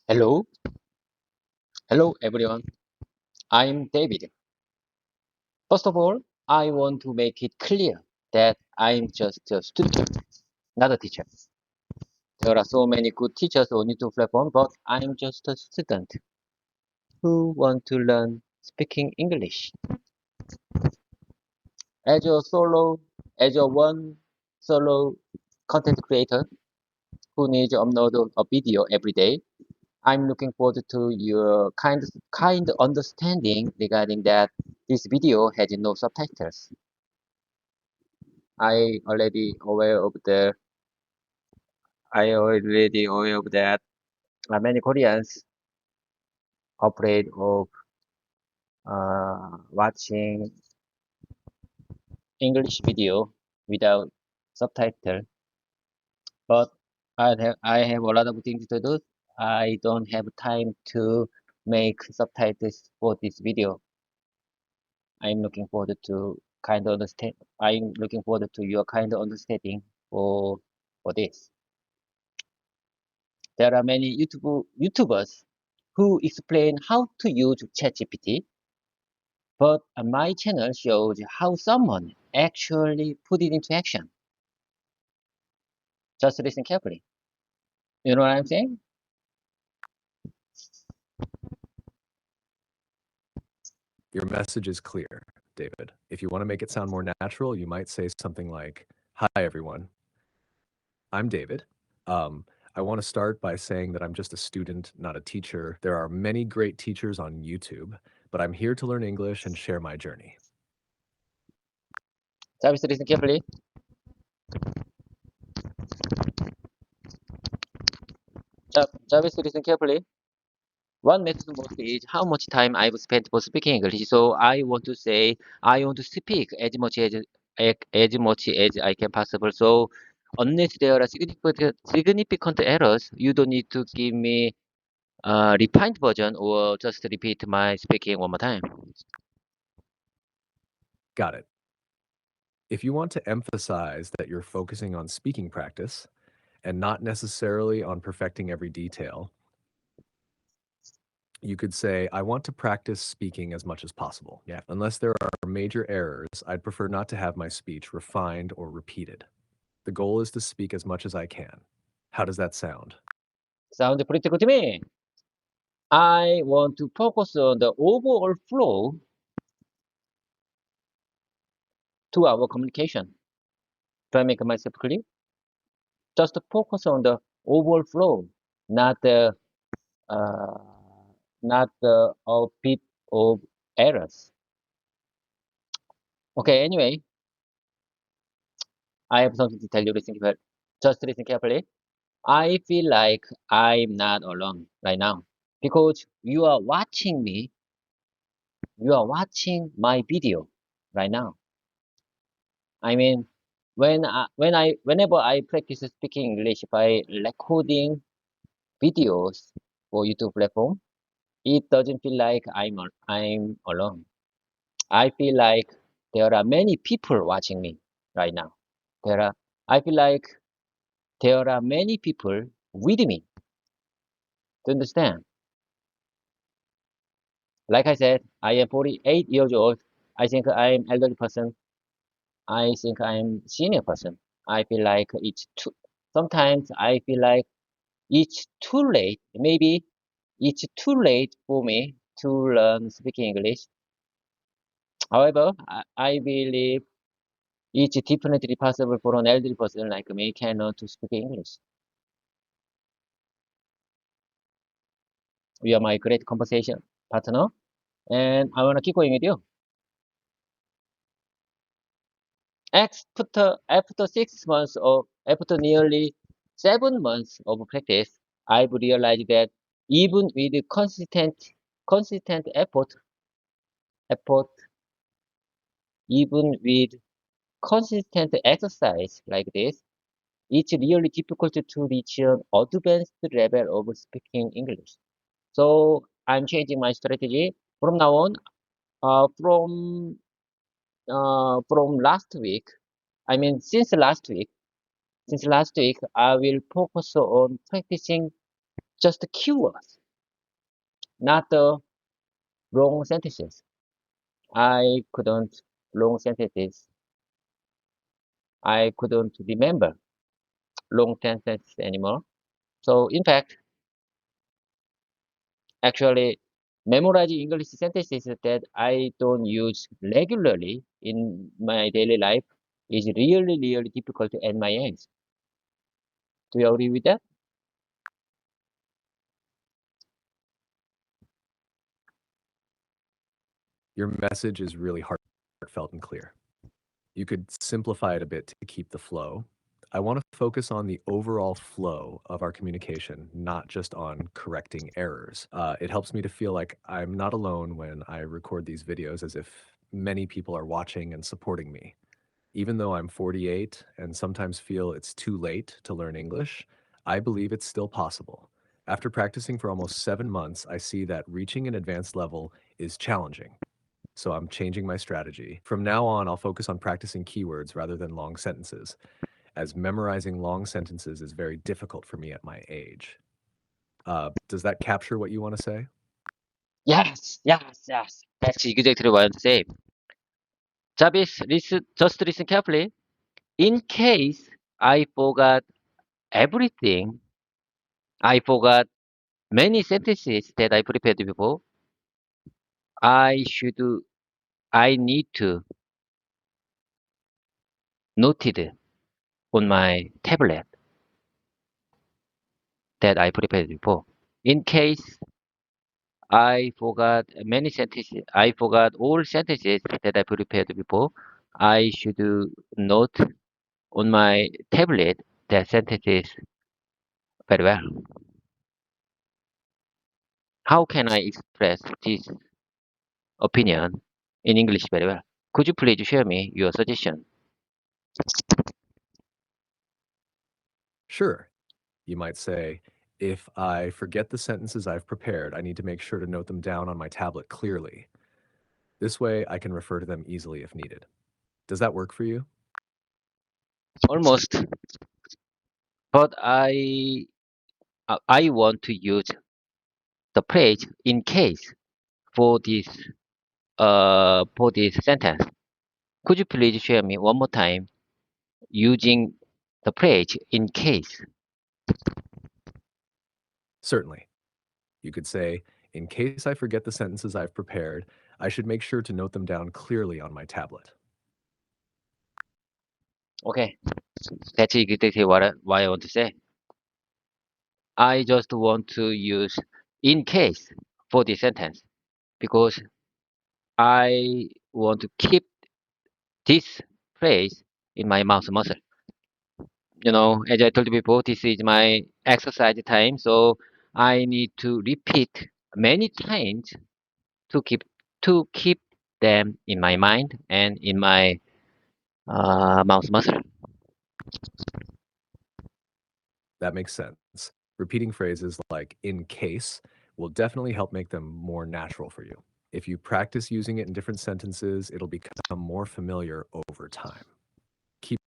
Hello, hello everyone. I'm David. First of all, I want to make it clear that I'm just a student, not a teacher. There are so many good teachers on YouTube platform, but I'm just a student who want to learn speaking English. As a one solo content creator who needs to upload a video every day, I'm looking forward to your kind understanding regarding that this video has no subtitles. I already aware of the I already aware of that many Koreans afraid of watching English video without subtitle. But I have a lot of things to do. I don't have time to make subtitles for this video. I'm looking forward to kind of understand. I'm looking forward to your kind of understanding for this. There are many YouTubers who explain how to use ChatGPT, but my channel shows how someone actually put it into action. Just listen carefully. You know what I'm saying? Your message is clear, David. If you want to make it sound more natural, you might say something like, "Hi, everyone. I'm David. I want to start by saying that I'm just a student, not a teacher. There are many great teachers on YouTube, but I'm here to learn English and share my journey." Just listen carefully. Just listen carefully. One method most is how much time I've spent for speaking English. So I want to say I want to speak as much as I can possible. So unless there are significant errors, you don't need to give me a refined version or just repeat my speaking one more time. Got it. If you want to emphasize that you're focusing on speaking practice and not necessarily on perfecting every detail, you could say, "I want to practice speaking as much as possible. Yeah. Unless there are major errors, I'd prefer not to have my speech refined or repeated. The goal is to speak as much as I can." How does that sound? Sound pretty good to me. I want to focus on the overall flow to our communication. Do I make myself clear? Just focus on the overall flow, not the uh, not the a bit of errors. Okay, anyway, I have something to tell you. Just listen carefully. I feel like I'm not alone right now because you are watching me. You are watching my video right now. I mean, whenever I practice speaking English by recording videos for YouTube platform, it doesn't feel like I'm alone. I feel like there are many people watching me right now. There are, I feel like there are many people with me. To understand? Like I said, I am 48 years old. I think I'm elderly person. I think I'm senior person. I feel like sometimes I feel like it's too late. Maybe it's too late for me to learn speaking English. However, I believe it's definitely possible for an elderly person like me cannot to speak English. You are my great conversation partner, and I want to keep going with you. After nearly 7 months of practice, I've realized that even with consistent effort, even with consistent exercise like this, it's really difficult to reach an advanced level of speaking English. So I'm changing my strategy from now on. Uh, from from last week, I mean since last week, I will focus on practicing just keywords. not the long sentences. I couldn't long sentences. I couldn't remember long sentences anymore. So in fact, actually, memorizing English sentences that I don't use regularly in my daily life is really, really difficult at my age. Do you agree with that? Your message is really heartfelt and clear. You could simplify it a bit to keep the flow. I want to focus on the overall flow of our communication, not just on correcting errors. It helps me to feel like I'm not alone when I record these videos, as if many people are watching and supporting me. Even though I'm 48 and sometimes feel it's too late to learn English, I believe it's still possible. After practicing for almost 7 months, I see that reaching an advanced level is challenging. So I'm changing my strategy. From now on, I'll focus on practicing keywords rather than long sentences, as memorizing long sentences is very difficult for me at my age. Does that capture what you want to say? Yes, yes, yes. That's exactly what I'm saying. Jarvis, just listen carefully. In case I forgot everything, I forgot many sentences that I prepared before, I should, I need to note it on my tablet that I prepared before. In case I forgot many sentences, I forgot all sentences that I prepared before, I should note on my tablet that sentences very well. How can I express this opinion in English very well? Could you please share me your suggestion? Sure. You might say, if I forget the sentences I've prepared, I need to make sure to note them down on my tablet clearly. This way, I can refer to them easily if needed. Does that work for you? Almost, but I want to use the phrase in case for this sentence. Could you please share me one more time using the phrase in case? Certainly. You could say, in case I forget the sentences I've prepared, I should make sure to note them down clearly on my tablet. Okay, that's exactly what I want to say. I just want to use in case for this sentence because I want to keep this phrase in my mouth muscle. You know, as I told you before, this is my exercise time, so I need to repeat many times to keep them in my mind and in my mouth muscle. That makes sense. Repeating phrases like in case will definitely help make them more natural for you. If you practice using it in different sentences, it'll become more familiar over time. Keep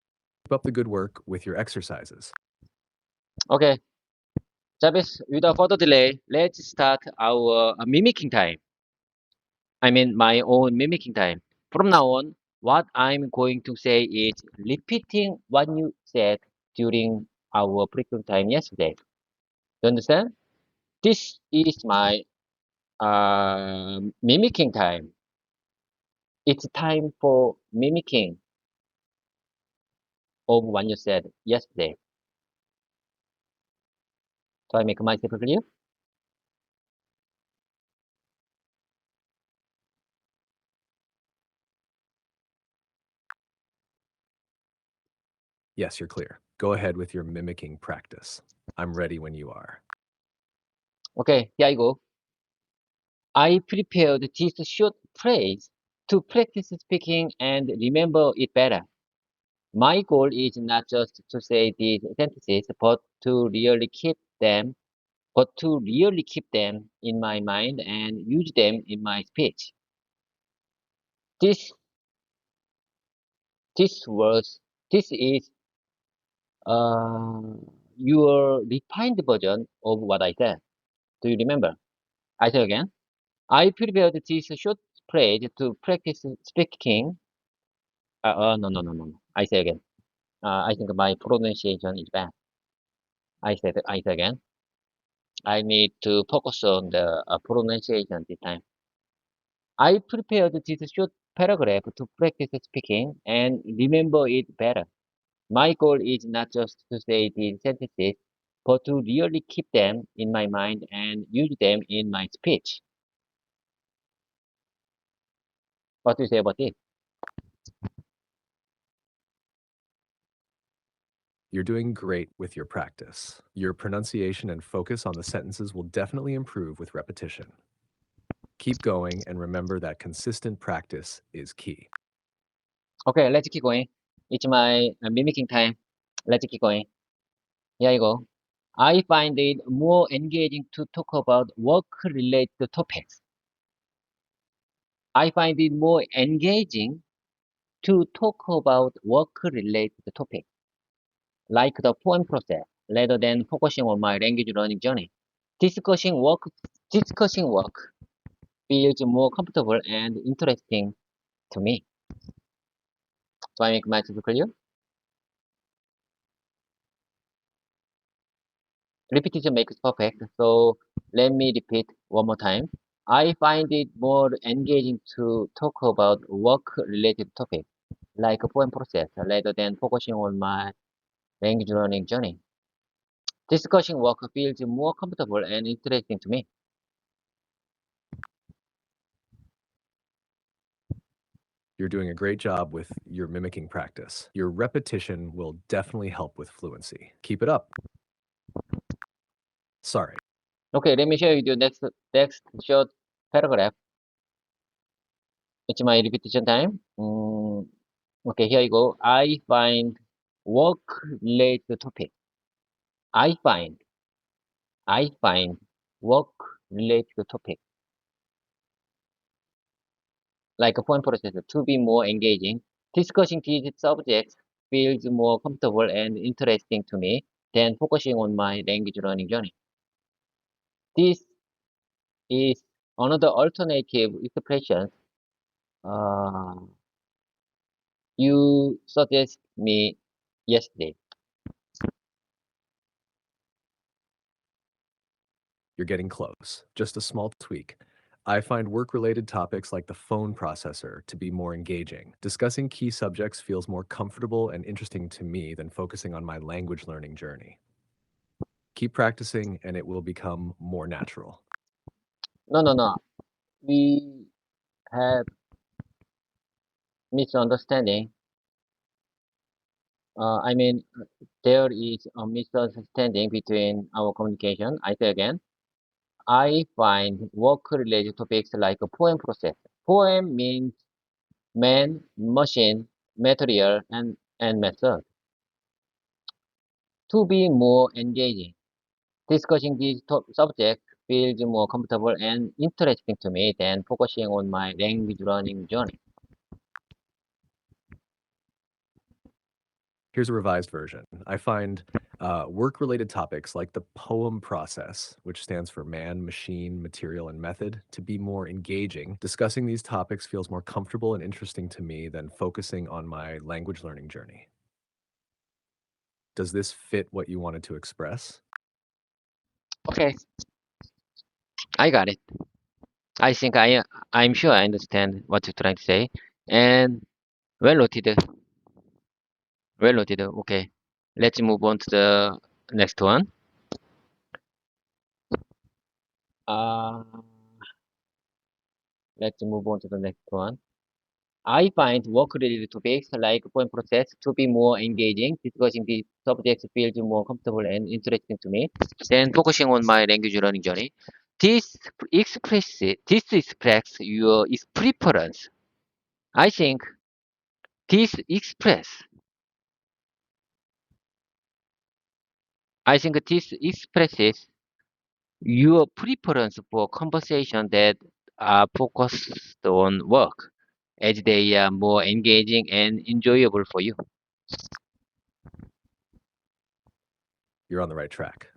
up the good work with your exercises. Okay, Jarvis, without further delay, let's start our mimicking time. I mean, my own mimicking time. From now on, what I'm going to say is repeating what you said during our breakdown time yesterday. You understand? This is my mimicking time. It's time for mimicking of what you said yesterday. So I make myself clear? Yes, you're clear. Go ahead with your mimicking practice. I'm ready when you are. Okay, here I go. I prepared this short phrase to practice speaking and remember it better. My goal is not just to say these sentences, but to really keep them in my mind and use them in my speech. This, this was, this is uh, your refined version of what I said. Do you remember? I say again. I prepared this short phrase to practice speaking. No. I say again. I think my pronunciation is bad. I say again. I need to focus on the pronunciation this time. I prepared this short paragraph to practice speaking and remember it better. My goal is not just to say these sentences, but to really keep them in my mind and use them in my speech. What do you say about this? You're doing great with your practice. Your pronunciation and focus on the sentences will definitely improve with repetition. Keep going and remember that consistent practice is key. Okay, let's keep going. It's my mimicking time. Let's keep going. Here you go. I find it more engaging to talk about work-related topics. I find it more engaging to talk about work-related topics, like the poem process, rather than focusing on my language learning journey. Discussing work, discussing work feels more comfortable and interesting to me. Do I make myself clear? Repetition makes perfect. So let me repeat one more time. I find it more engaging to talk about work-related topics, like a poem process, rather than focusing on my language learning journey. Discussing work feels more comfortable and interesting to me. You're doing a great job with your mimicking practice. Your repetition will definitely help with fluency. Keep it up. Sorry. Okay, let me share with you next short paragraph. It's my repetition time. Okay, here you go. I find work-related topic. I find work-related topic, like a point process, to be more engaging. Discussing these subjects feels more comfortable and interesting to me than focusing on my language learning journey. This is another alternative expression uh, you suggest me yesterday. You're getting close. Just a small tweak. I find work-related topics like the phone processor to be more engaging. Discussing key subjects feels more comfortable and interesting to me than focusing on my language learning journey. Keep practicing and it will become more natural. No. We have misunderstanding. I mean, there is a misunderstanding between our communication. I say again. I find work-related topics like a poem process. Poem means man, machine, material, and method. To be more engaging, discussing these subjects feels more comfortable and interesting to me than focusing on my language learning journey. Here's a revised version. I find work-related topics like the poem process, which stands for man, machine, material, and method, to be more engaging. Discussing these topics feels more comfortable and interesting to me than focusing on my language learning journey. Does this fit what you wanted to express? Okay, I got it. I think I'm sure I understand what you're trying to say. And well noted. Well noted. Okay, let's move on to the next one. Uh, let's move on to the next one. I find work-related topics like poem process to be more engaging, discussing the subjects feels more comfortable and interesting to me than focusing on my language learning journey. This expresses your preference. I think this express. I think this expresses your preference for conversation that are focused on work, as they are more engaging and enjoyable for you. You're on the right track.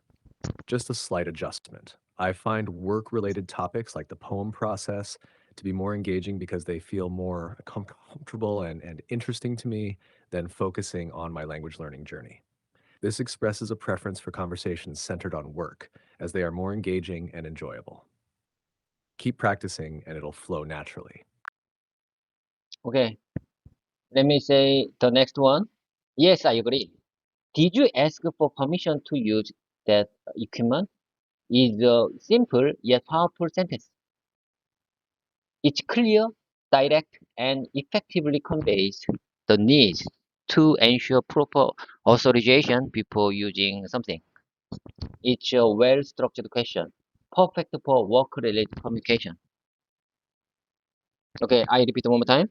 Just a slight adjustment. I find work-related topics like the poem process to be more engaging because they feel more comfortable and interesting to me than focusing on my language learning journey. This expresses a preference for conversations centered on work, as they are more engaging and enjoyable. Keep practicing and it'll flow naturally. Okay, let me say the next one. Yes, I agree. Did you ask for permission to use that equipment? Is a simple yet powerful sentence. It's clear, direct, and effectively conveys the need to ensure proper authorization before using something. It's a well-structured question, perfect for work-related communication. Okay, I repeat one more time.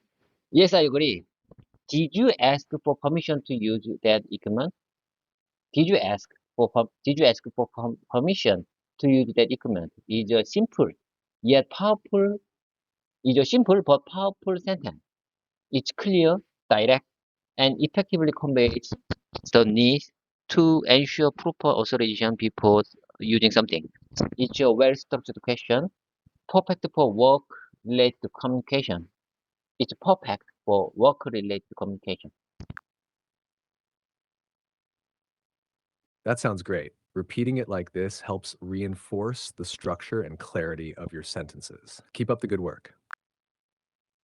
Yes, I agree. Did you ask for permission to use that equipment? Did you ask for permission to use that equipment? Yet powerful is a simple but powerful sentence. It's clear, direct, and effectively conveys the need to ensure proper authorization before using something. It's a well-structured question, perfect for work-related communication. It's perfect for work-related communication. That sounds great. Repeating it like this helps reinforce the structure and clarity of your sentences. Keep up the good work.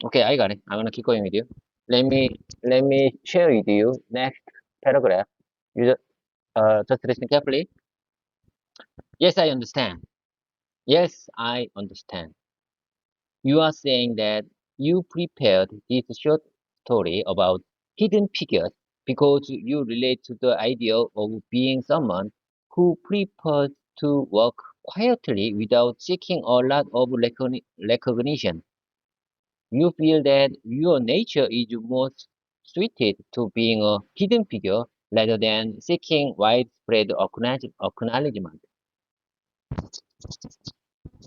Okay, I got it. I'm gonna keep going with you. Let me share with you next paragraph. Just listen carefully. Yes, I understand. Yes, I understand. You are saying that you prepared this short story about hidden figures because you relate to the idea of being someone who prefers to work quietly without seeking a lot of recognition. You feel that your nature is more suited to being a hidden figure rather than seeking widespread acknowledgement.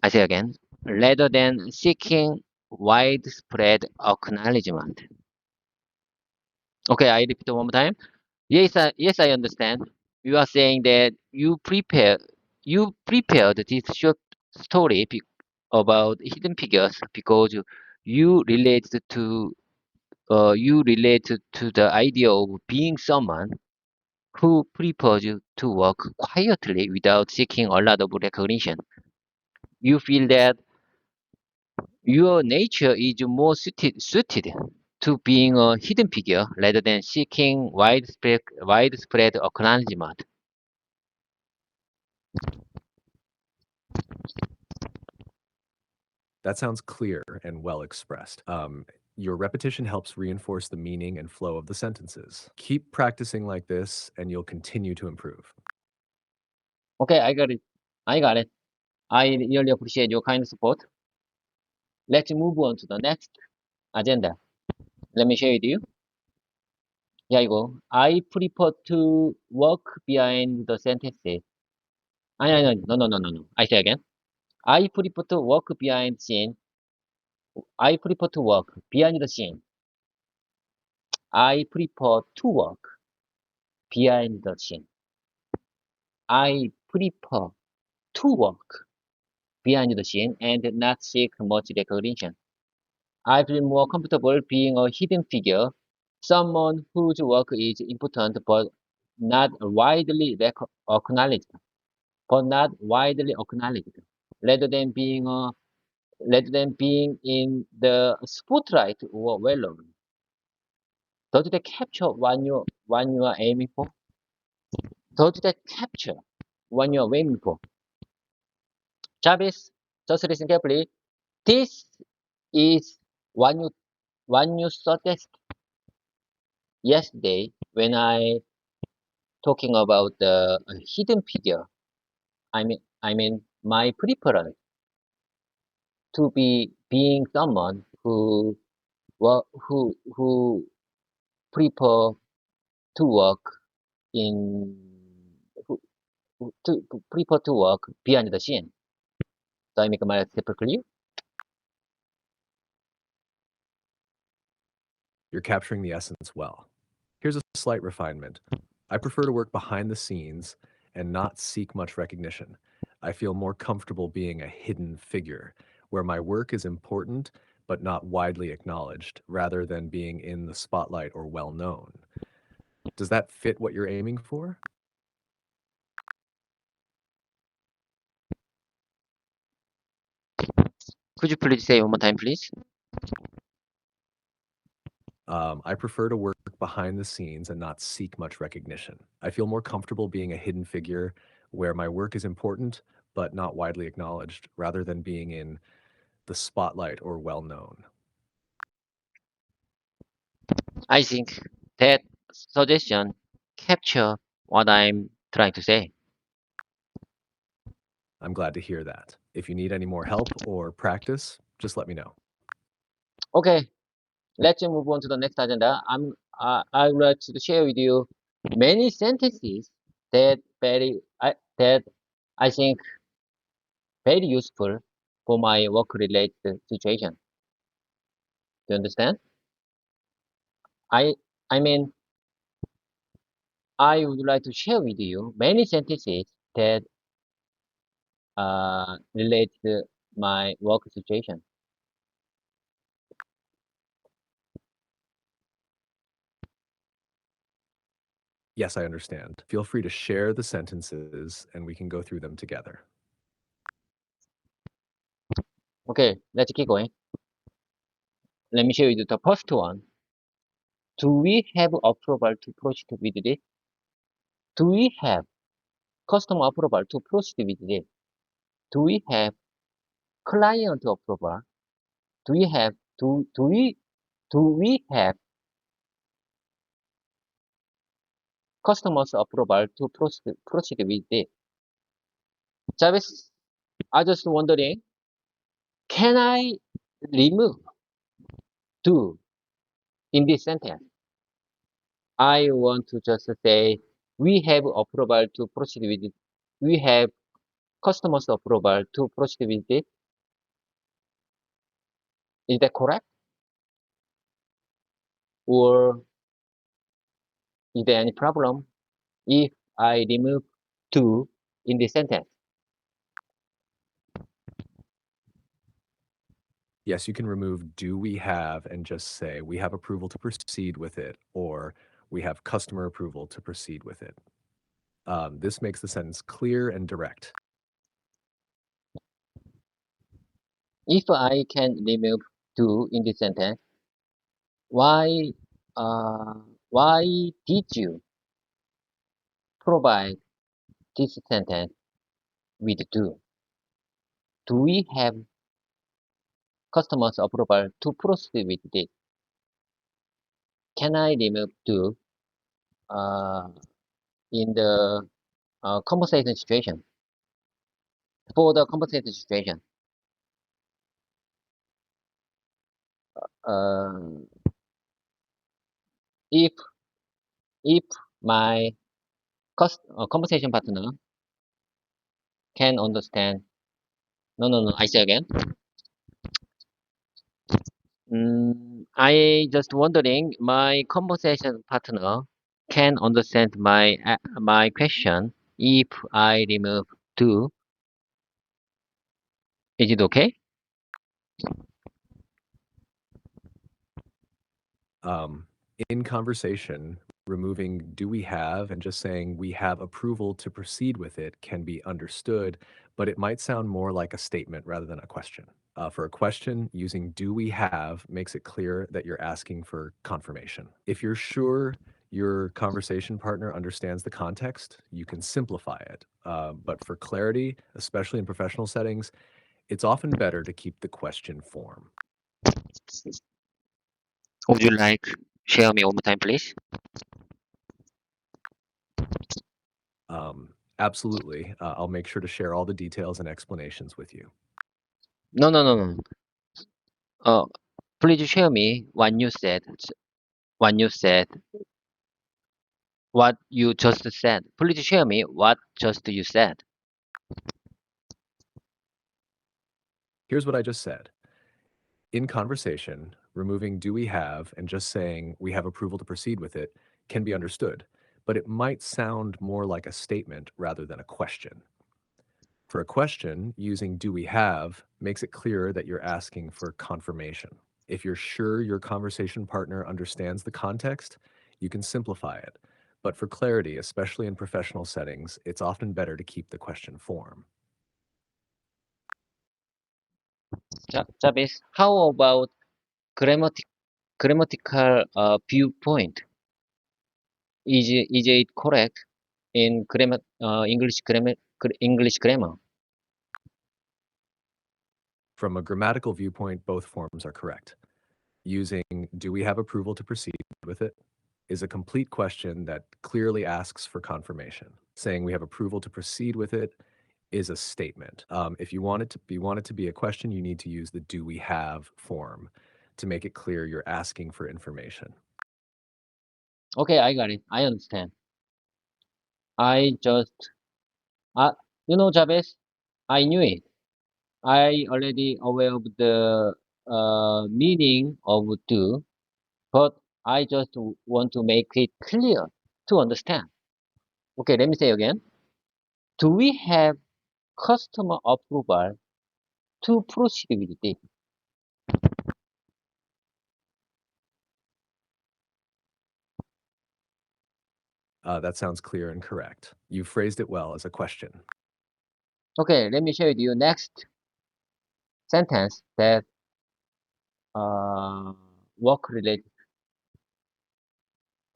I say again, rather than seeking widespread acknowledgement. Okay, I repeat one more time. Yes, I understand. You are saying that you prepared this short story about hidden figures because you relate to you relate to the idea of being someone who prefers to work quietly without seeking a lot of recognition. You feel that your nature is more suited to being a hidden figure rather than seeking widespread acknowledgement. That sounds clear and well expressed. Your repetition helps reinforce the meaning and flow of the sentences. Keep practicing like this, and you'll continue to improve. Okay, I got it. I got it. I really appreciate your kind support. Let's move on to the next agenda. Let me share with you. Yeah, you go. I prefer to work behind the sentences. No. I say again. I prefer to work behind scene. I prefer to work behind the scene. I prefer to work behind the scene. I prefer to work behind the scene and not seek much recognition. I feel more comfortable being a hidden figure, someone whose work is important but not widely acknowledged, rather than being in the spotlight or well known. Does that capture what you are aiming for? Does that capture what you are aiming for? Jarvis, just listen carefully. This is what you suggest yesterday when I talking about the hidden figure. I mean my preference to be being someone who prefer to work in to prefer to work behind the scene. Do I make myself clear? You're capturing the essence well. Here's a slight refinement. I prefer to work behind the scenes and not seek much recognition. I feel more comfortable being a hidden figure, where my work is important but not widely acknowledged, rather than being in the spotlight or well known. Does that fit what you're aiming for? Could you please say one more time, please? I prefer to work behind the scenes and not seek much recognition. I feel more comfortable being a hidden figure where my work is important but not widely acknowledged, rather than being in the spotlight or well known. I think that suggestion capture what I'm trying to say. I'm glad to hear that. If you need any more help or practice, just let me know. Okay, let's move on to the next agenda. I would like to share with you many sentences that I think very useful for my work related situation. Do you understand? I I mean I would like to share with you many sentences that relate to my work situation. Yes, I understand. Feel free to share the sentences and we can go through them together. Okay, let's keep going. Let me show you the first one. Do we have approval to proceed with this? Do we have customer approval to proceed with this? Do we have client approval? Do we have do we have customers approval to proceed with this? Jarvis, I just wondering, can I remove do in this sentence? I want to just say we have approval to proceed with it. We have customers approval to proceed with it. Is that correct? Or is there any problem if I remove to in this sentence? Yes, you can remove do we have and just say we have approval to proceed with it, or we have customer approval to proceed with it. This makes the sentence clear and direct. If I can remove to in this sentence, why uh, why did you provide this sentence with do? Do we have customers approval to proceed with this? Can I remove to uh, in the conversation situation? For the conversation situation, uh, if if my conversation partner can understand, no, I say again. I just wondering, my conversation partner can understand my question if I remove to. Is it okay? Um, in conversation, removing do we have and just saying we have approval to proceed with it can be understood, but it might sound more like a statement rather than a question. For a question, using do we have makes it clear that you're asking for confirmation. If you're sure your conversation partner understands the context, you can simplify it. But for clarity, especially in professional settings, it's often better to keep the question form. Would you like share me one more time, please? Absolutely. I'll make sure to share all the details and explanations with you. No. Uh, please share me when you said when you said what you just said. Please share me what just you said. Here's what I just said. In conversation, removing do we have and just saying we have approval to proceed with it can be understood, but it might sound more like a statement rather than a question. For a question, using do we have makes it clearer that you're asking for confirmation. If you're sure your conversation partner understands the context, you can simplify it. But for clarity, especially in professional settings, it's often better to keep the question form. Jabez, how about grammatical viewpoint? Is it correct in English grammar? From a grammatical viewpoint, both forms are correct. Using do we have approval to proceed with it is a complete question that clearly asks for confirmation. Saying we have approval to proceed with it is a statement. If you want it to be a question, you need to use the do we have form to make it clear you're asking for information. Okay, I got it. I understand. I just, uh, Jabez, I knew it. I already aware of the meaning of do, but I just want to make it clear to understand. Okay, let me say again. Do we have customer approval to proceed with this? That sounds clear and correct. You phrased it well as a question. Okay, let me share with you next sentence that work related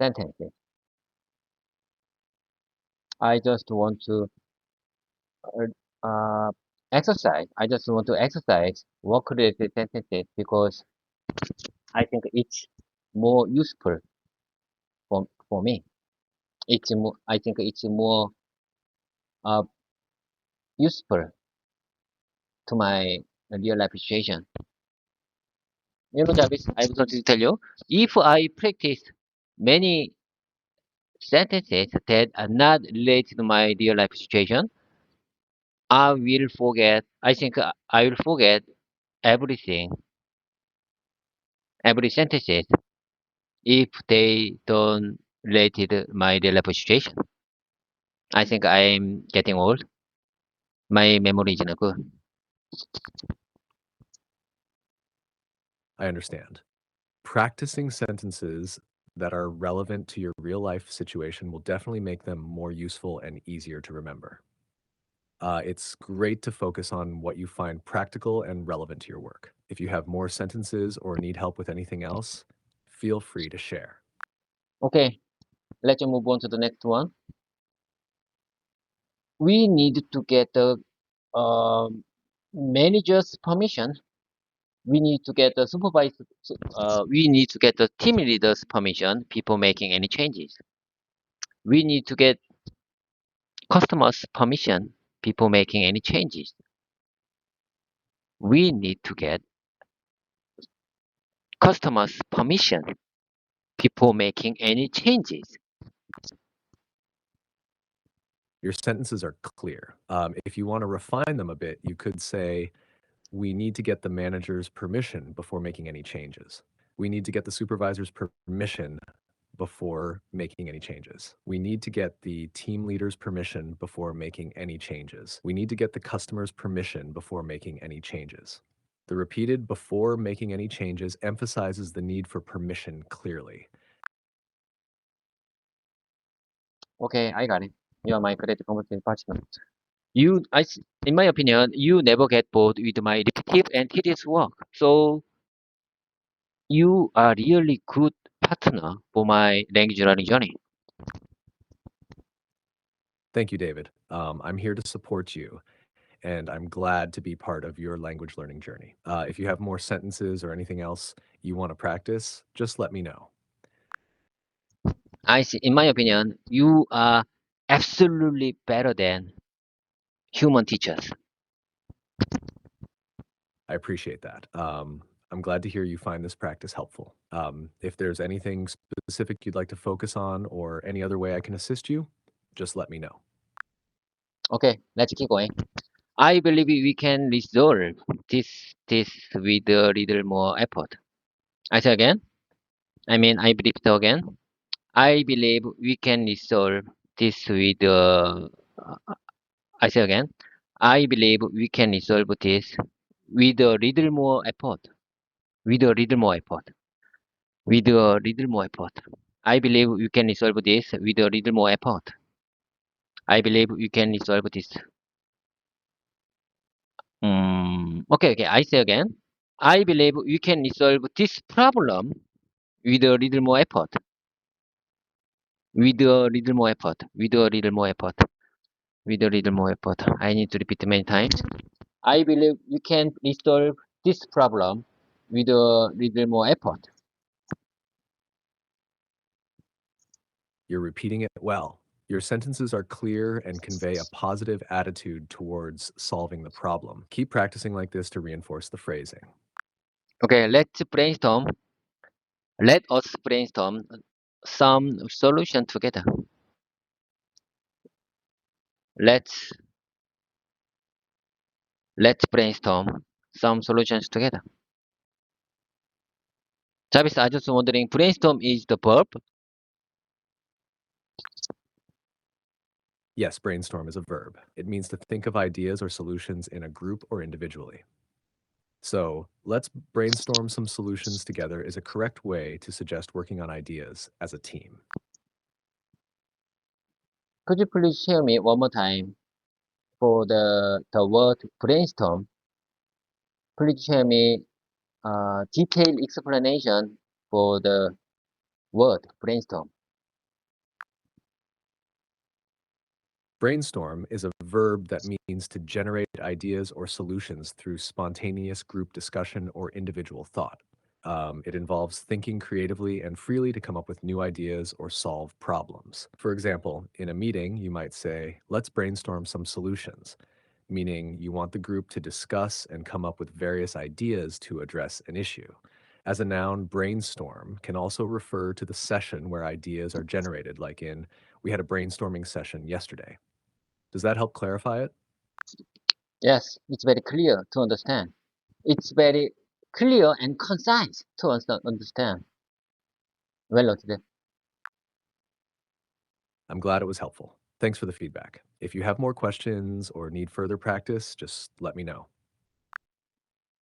sentences. I just want to uh, exercise. I just want to exercise work related sentences because I think it's more useful for me. I think it's more uh, useful to my real life situation. Jarvis, I want to tell you, if I practice many sentences that are not related to my real life situation, I think I will forget everything, every sentences if they don't related my real life situation. I think I'm getting old. My memory is not good. I understand. Practicing sentences that are relevant to your real life situation will definitely make them more useful and easier to remember. It's great to focus on what you find practical and relevant to your work. If you have more sentences or need help with anything else, feel free to share. Okay, let's move on to the next one. We need to get the um, manager's permission. We need to get the supervisor. We need to get the team leader's permission before making any changes. We need to get customers' permission before making any changes. We need to get customers' permission before making any changes. Your sentences are clear. If you want to refine them a bit, you could say, we need to get the manager's permission before making any changes. We need to get the supervisor's permission before making any changes. We need to get the team leader's permission before making any changes. We need to get the customer's permission before making any changes. The repeated before making any changes emphasizes the need for permission clearly. Okay, I got it. You are my great conversation partner. In my opinion, you never get bored with my repetitive and tedious work. So you are really good partner for my language learning journey. Thank you, David. I'm here to support you, and I'm glad to be part of your language learning journey. If you have more sentences or anything else you want to practice, just let me know. I see. In my opinion, you are absolutely better than human teachers. I appreciate that. I'm glad to hear you find this practice helpful. If there's anything specific you'd like to focus on or any other way I can assist you, just let me know. Okay, let's keep going. I believe we can resolve this with a little more effort. I say again. I believe so again. I believe we can resolve this with. I say again. I believe we can resolve this with a little more effort. With a little more effort. With a little more effort. I believe we can resolve this with a little more effort. I believe we can resolve this. Okay. I say again. I believe we can resolve this problem with a little more effort. With a little more effort. With a little more effort. With a little more effort. I need to repeat many times. I believe we can resolve this problem with a little more effort. You're repeating it well. Your sentences are clear and convey a positive attitude towards solving the problem. Keep practicing like this to reinforce the phrasing. Okay, let's brainstorm. Let us brainstorm some solution together. Let's brainstorm some solutions together. Jarvis, I just wondering, brainstorm is the verb? Yes, brainstorm is a verb. It means to think of ideas or solutions in a group or individually. So, let's brainstorm some solutions together is a correct way to suggest working on ideas as a team. Could you please share me one more time for the word brainstorm? Please share me detailed explanation for the word brainstorm. Brainstorm is a verb that means to generate ideas or solutions through spontaneous group discussion or individual thought. It involves thinking creatively and freely to come up with new ideas or solve problems. For example, in a meeting, you might say, let's brainstorm some solutions, meaning you want the group to discuss and come up with various ideas to address an issue. As a noun, brainstorm can also refer to the session where ideas are generated, like in, we had a brainstorming session yesterday. Does that help clarify it? Yes, it's very clear to understand. It's very clear and concise to understand. Well noted. I'm glad it was helpful. Thanks for the feedback. If you have more questions or need further practice, just let me know.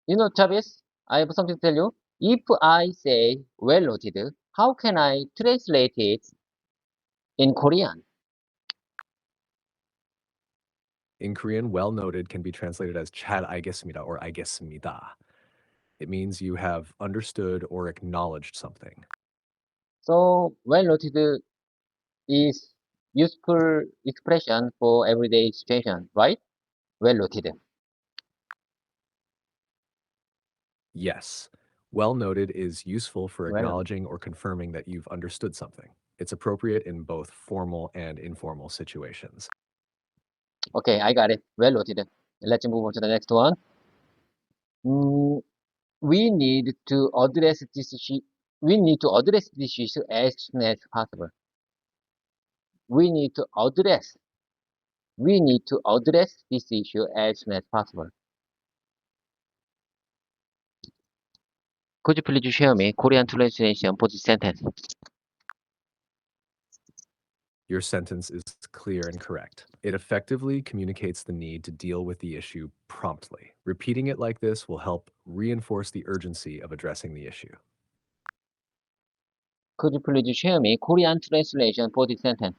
You know, Travis, I have something to tell you. If I say well noted, how can I translate it in Korean? In Korean, well noted can be translated as 잘 알겠습니다 or 알겠습니다. It means you have understood or acknowledged something. So, well noted is useful expression for everyday situation, right? Well noted. Yes, well noted is useful for Well noted. acknowledging or confirming that you've understood something. It's appropriate in both formal and informal situations. Okay, I got it. Well noted. Let's move on to the next one. Mm, we need to address this issue. We need to address this issue as soon as possible. We need to address. We need to address this issue as soon as possible. Could you please share me Korean translation for this sentence? Your sentence is clear and correct. It effectively communicates the need to deal with the issue promptly. Repeating it like this will help reinforce the urgency of addressing the issue. Could you please share me Korean translation for this sentence?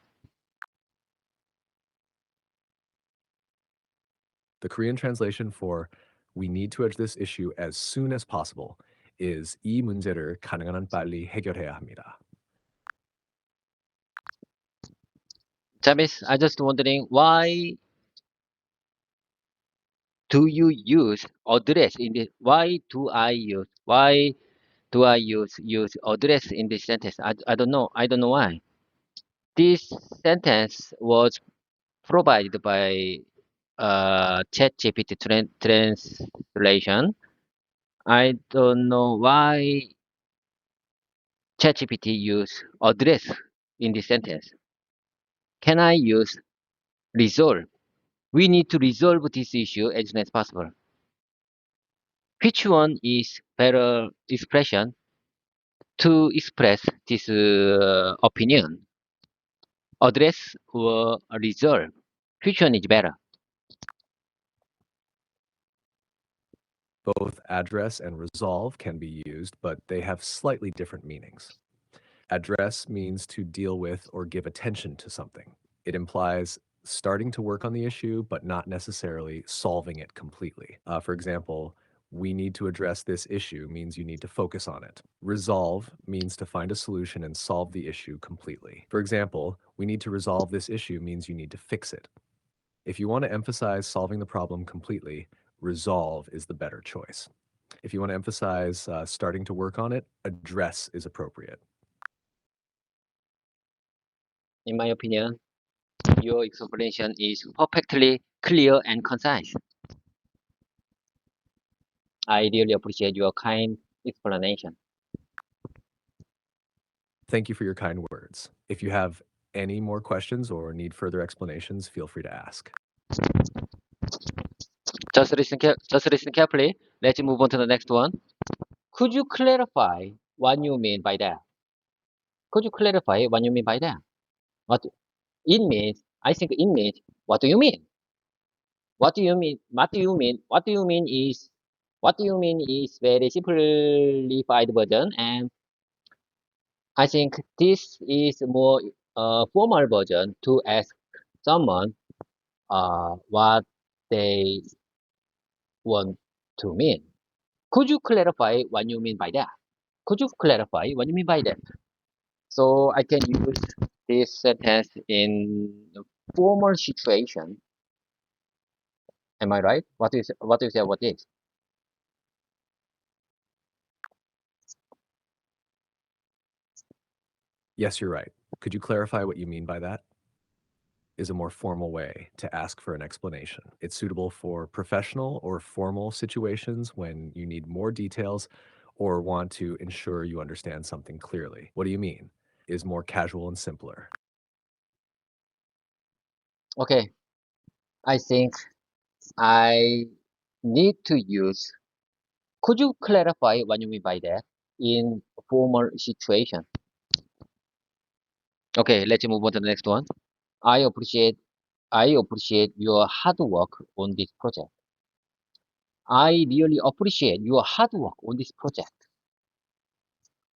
The Korean translation for we need to address this issue as soon as possible is 이 문제를 가능한 한 빨리 해결해야 합니다. Javis, I just wondering why do you use address in the why do I use address in this sentence? I don't know. I don't know why. This sentence was provided by ChatGPT translation. I don't know why ChatGPT use address in this sentence. Can I use resolve? We need to resolve this issue as soon as possible. Which one is better expression to express this opinion? Address or resolve? Which one is better? Both address and resolve can be used, but they have slightly different meanings. Address means to deal with or give attention to something. It implies starting to work on the issue, but not necessarily solving it completely. For example, we need to address this issue means you need to focus on it. Resolve means to find a solution and solve the issue completely. For example, we need to resolve this issue means you need to fix it. If you want to emphasize solving the problem completely, resolve is the better choice. If you want to emphasize starting to work on it, address is appropriate. In my opinion, your explanation is perfectly clear and concise. I really appreciate your kind explanation. Thank you for your kind words. If you have any more questions or need further explanations, feel free to ask. Just listen carefully. Let's move on to the next one. Could you clarify what you mean by that? Could you clarify what you mean by that? What it means? I think it means. What do you mean? What do you mean? What do you mean? What do you mean is. What do you mean is very simplified version, and I think this is more formal version to ask someone what they want to mean. Could you clarify what you mean by that? Could you clarify what you mean by that? So I can use this sentence in formal situation. Am I right? What do you say about this? Yes, you're right. Could you clarify what you mean by that? Is a more formal way to ask for an explanation. It's suitable for professional or formal situations when you need more details or want to ensure you understand something clearly. What do you mean? Is more casual and simpler. Okay, I think I need to use. Could you clarify what you mean by that in formal situation? Okay, let's move on to the next one. I appreciate I appreciate your hard work on this project. I really appreciate your hard work on this project.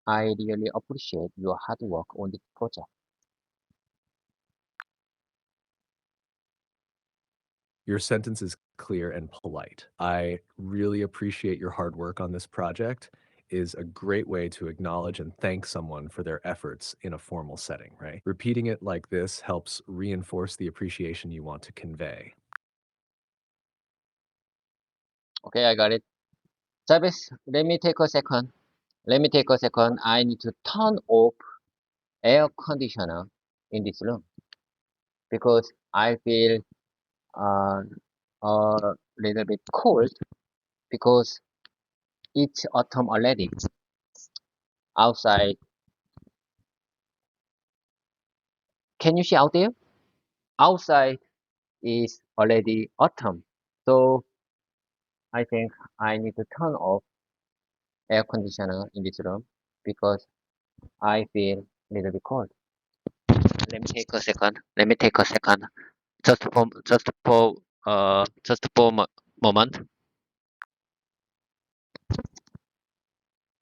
I really appreciate your hard work on this project. Your sentence is clear and polite. I really appreciate your hard work on this project is a great way to acknowledge and thank someone for their efforts in a formal setting, right? Repeating it like this helps reinforce the appreciation you want to convey. Okay, I got it. Jarvis, let me take a second. Let me take a second. I need to turn off air conditioner in this room because I feel uh, a little bit cold because it's autumn already. Outside, can you see out there? Outside is already autumn. So I think I need to turn off air conditioner in this room because I feel a little bit cold. Let me take a second. Let me take a second. Just for moment.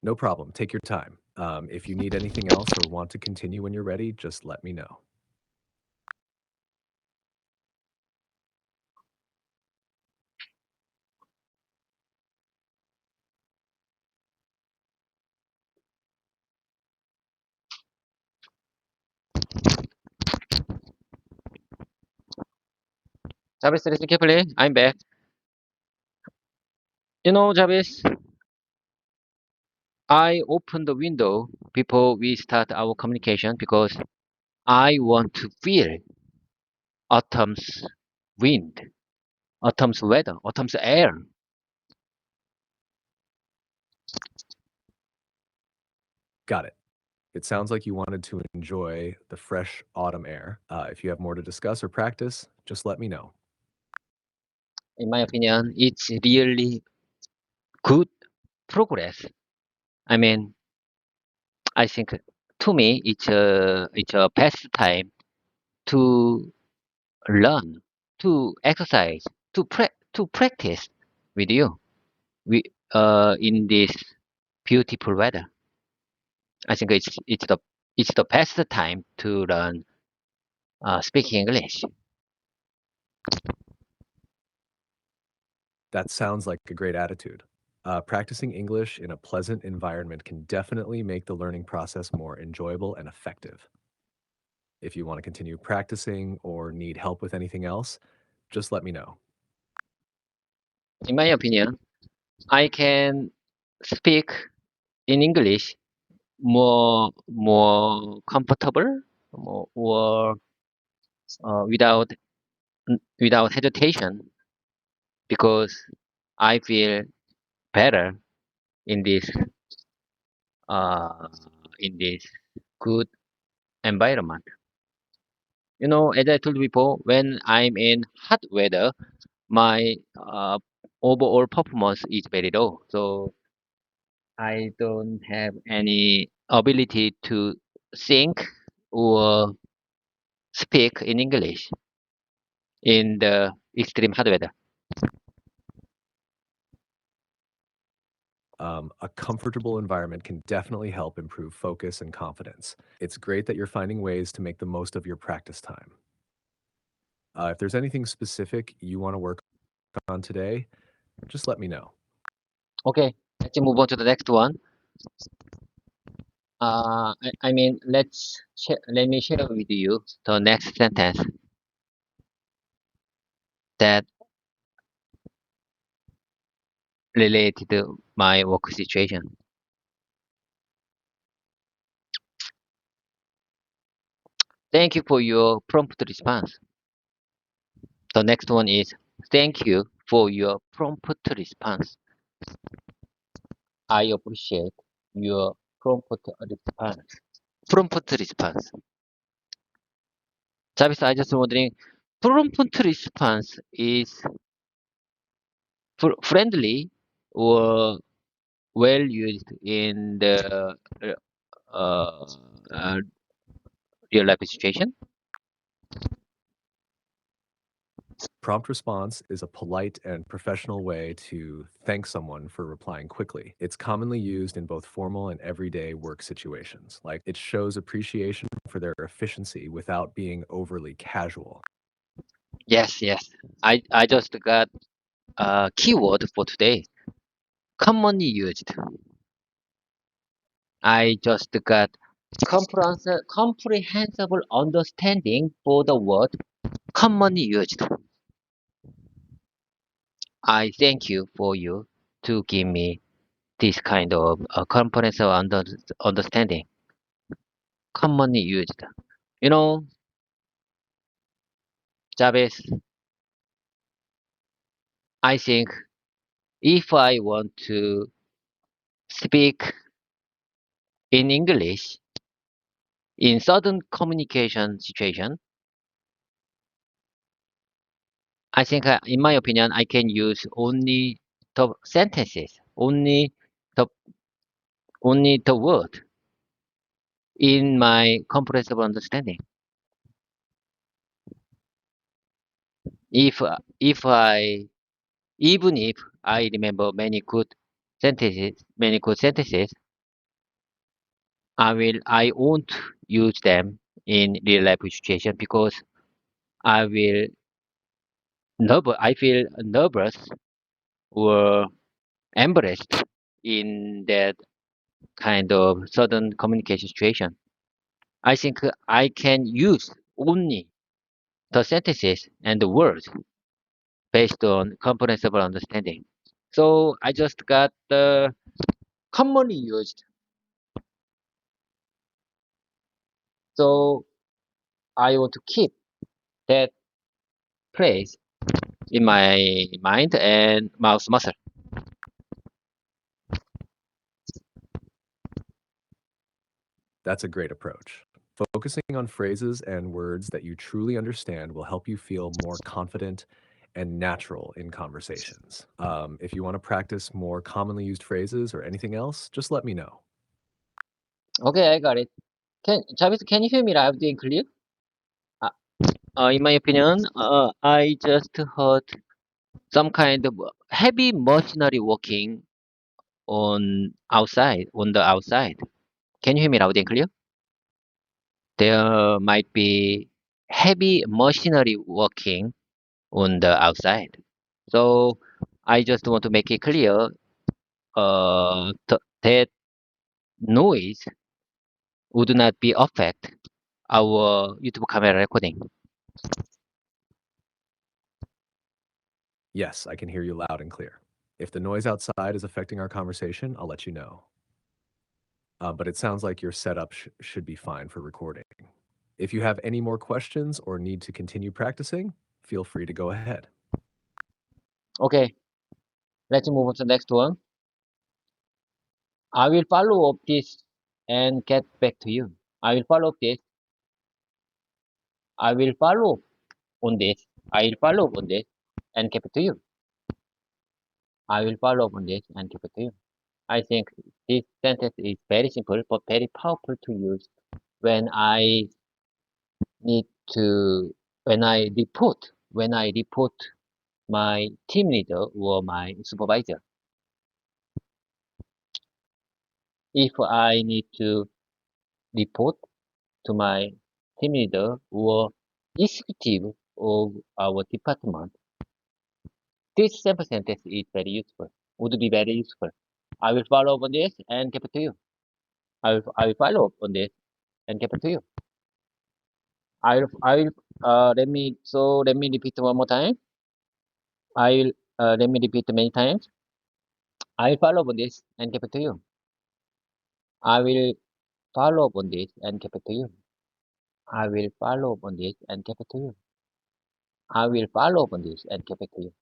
No problem. Take your time. If you need anything else or want to continue when you're ready, just let me know. Jarvis, listen carefully. I'm back. You know, Jarvis, I opened the window before we start our communication because I want to feel autumn's wind, autumn's weather, autumn's air. Got it. It sounds like you wanted to enjoy the fresh autumn air. If you have more to discuss or practice, just let me know. In my opinion, it's really good progress. I mean, I think to me, it's a best time to learn, to exercise, to practice with you. in this beautiful weather. I think it's the best time to learn speaking English. That sounds like a great attitude. Practicing English in a pleasant environment can definitely make the learning process more enjoyable and effective. If you want to continue practicing or need help with anything else, just let me know. In my opinion, I can speak in English more comfortable, more, or without without hesitation because I feel better in this uh, in this good environment. You know, as I told you before, when I'm in hot weather, my overall performance is very low. So I don't have any ability to think or speak in English in the extreme hot weather. A comfortable environment can definitely help improve focus and confidence. It's great that you're finding ways to make the most of your practice time. If there's anything specific you want to work on today, just let me know. Okay, let's move on to the next one. I mean, let me share with you the next sentence that related to my work situation. Thank you for your prompt response. The next one is thank you for your prompt response. I appreciate your prompt response. Prompt response. Travis, I just wondering, prompt response is friendly or well used in the uh, uh, real life situation? Prompt response is a polite and professional way to thank someone for replying quickly. It's commonly used in both formal and everyday work situations. Like it shows appreciation for their efficiency without being overly casual. Yes, yes. I just got a keyword for today. Commonly used. I just got comprehensible understanding for the word commonly used. I thank you for you to give me this kind of comprehensive understanding. Commonly used. You know, Jabez, I think if I want to speak in English in certain communication situation, I think, in my opinion, I can use only the sentences, the only the word in my comprehensible understanding. If I even if I remember many good sentences, I won't use them in real life situation because I feel nervous or embarrassed in that kind of sudden communication situation. I think I can use only the sentences and the words based on comprehensible understanding. So I just got the commonly used. So I want to keep that phrase in my mind and mouth muscle. That's a great approach. Focusing on phrases and words that you truly understand will help you feel more confident and natural in conversations. If you want to practice more commonly used phrases or anything else, just let me know. Okay, I got it. Jarvis, can you hear me loud and clear? Uh, in my opinion, I just heard some kind of heavy machinery working on the outside. Can you hear me loud and clear? There might be heavy machinery working on the outside. So I just want to make it clear that noise would not be affect our YouTube camera recording. Yes, I can hear you loud and clear. If the noise outside is affecting our conversation, I'll let you know. But it sounds like your setup should be fine for recording. If you have any more questions or need to continue practicing, feel free to go ahead. Okay, let's move on to the next one. I will follow up this and get back to you. I will follow up this. I will follow up on this. I will follow up on this and get back to you. I will follow up on this and get back to you. I think this sentence is very simple but very powerful to use when I need to when I report my team leader or my supervisor. If I need to report to my team leader or executive of our department, this simple sentence is very useful, would be very useful. I will follow up on this and get back to you. I will follow up on this and get back to you. Let me repeat one more time. Let me repeat many times. I will follow up on this and get back to you. I will follow up on this and get back to you. I will follow up on this and get back to you. I will follow up on this and get back to you.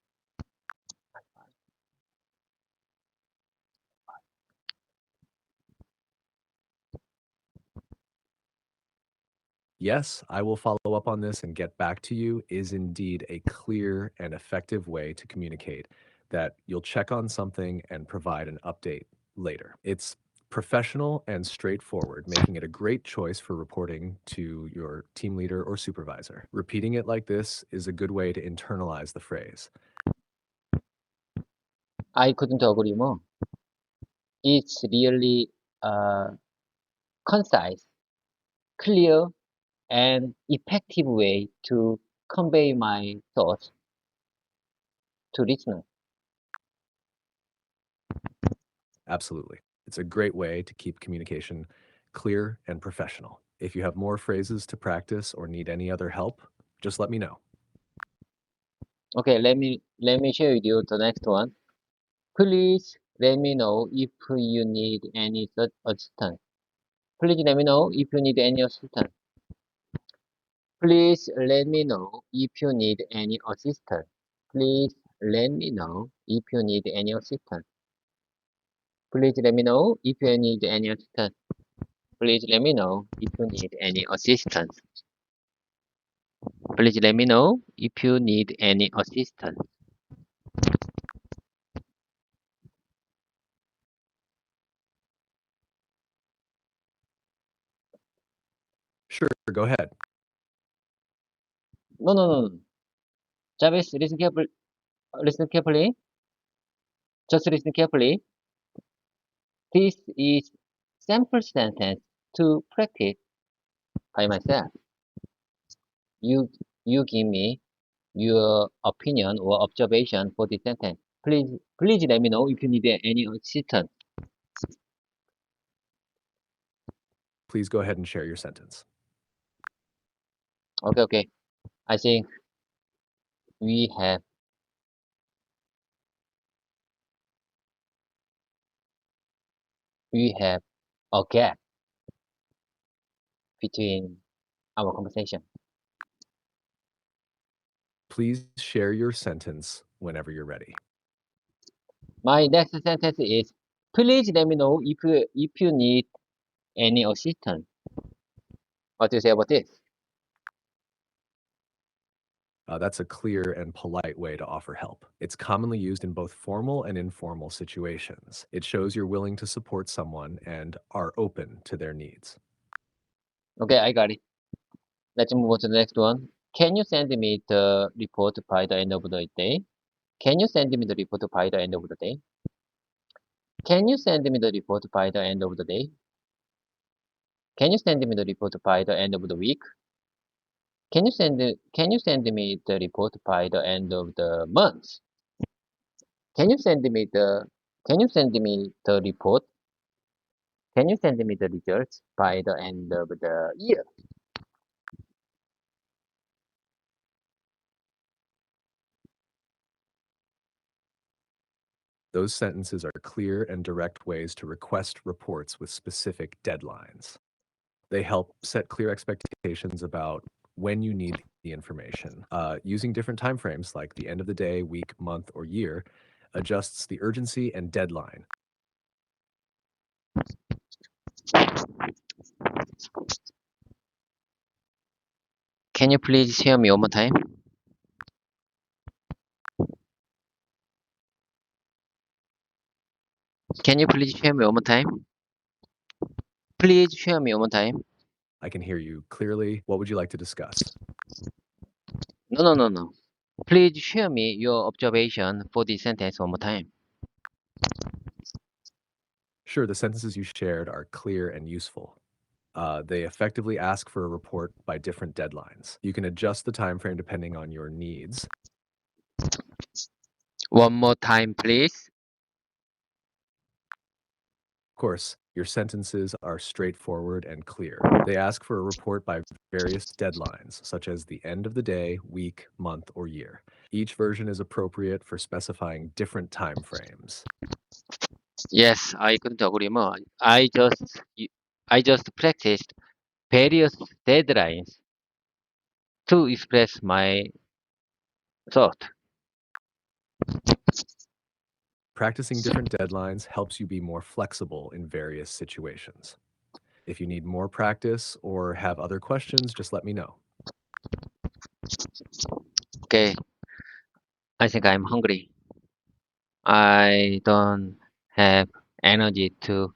Yes, I will follow up on this and get back to you is indeed a clear and effective way to communicate that you'll check on something and provide an update later. It's professional and straightforward, making it a great choice for reporting to your team leader or supervisor. Repeating it like this is a good way to internalize the phrase. I couldn't agree more. It's really concise, clear, and effective way to convey my thoughts to listeners. Absolutely. It's a great way to keep communication clear and professional. If you have more phrases to practice or need any other help, just let me know. Okay, let me share with you the next one. Please let me know if you need any such assistance. Please let me know if you need any assistance. Please let me know if you need any assistance. Please let me know if you need any assistance. Please let me know if you need any assistance. Please let me know if you need any assistance. Please let me know if you need any assistance. Sure, go ahead. No, no, no, no. Jarvis, listen carefully. Just listen carefully. This is sample sentence to practice by myself. You, you give me your opinion or observation for this sentence. Please let me know if you need any assistance. Please go ahead and share your sentence. Okay. I think we have a gap between our conversation. Please share your sentence whenever you're ready. My next sentence is, please let me know if you need any assistance. What do you say about this? That's a clear and polite way to offer help. It's commonly used in both formal and informal situations. It shows you're willing to support someone and are open to their needs. Okay, I got it. Let's move on to the next one. Can you send me the report by the end of the day? Can you send me the report by the end of the day? Can you send me the report by the end of the day? Can you send me the report by the end of the week? Can you send me the report by the end of the month? Can you send me the Can you send me the report? Can you send me the results by the end of the year? Those sentences are clear and direct ways to request reports with specific deadlines. They help set clear expectations about when you need the information. Using different timeframes like the end of the day, week, month, or year adjusts the urgency and deadline. Can you please hear me one more time? Can you please hear me one more time? Please hear me one more time. I can hear you clearly. What would you like to discuss? No. Please share me your observation for this sentence one more time. Sure, the sentences you shared are clear and useful. They effectively ask for a report by different deadlines. You can adjust the time frame depending on your needs. One more time, please. Of course, your sentences are straightforward and clear. They ask for a report by various deadlines, such as the end of the day, week, month, or year. Each version is appropriate for specifying different time frames. Yes, I couldn't agree more. I just practiced various deadlines to express my thought. Practicing different deadlines helps you be more flexible in various situations. If you need more practice or have other questions, just let me know. Okay, I think I'm hungry. I don't have energy to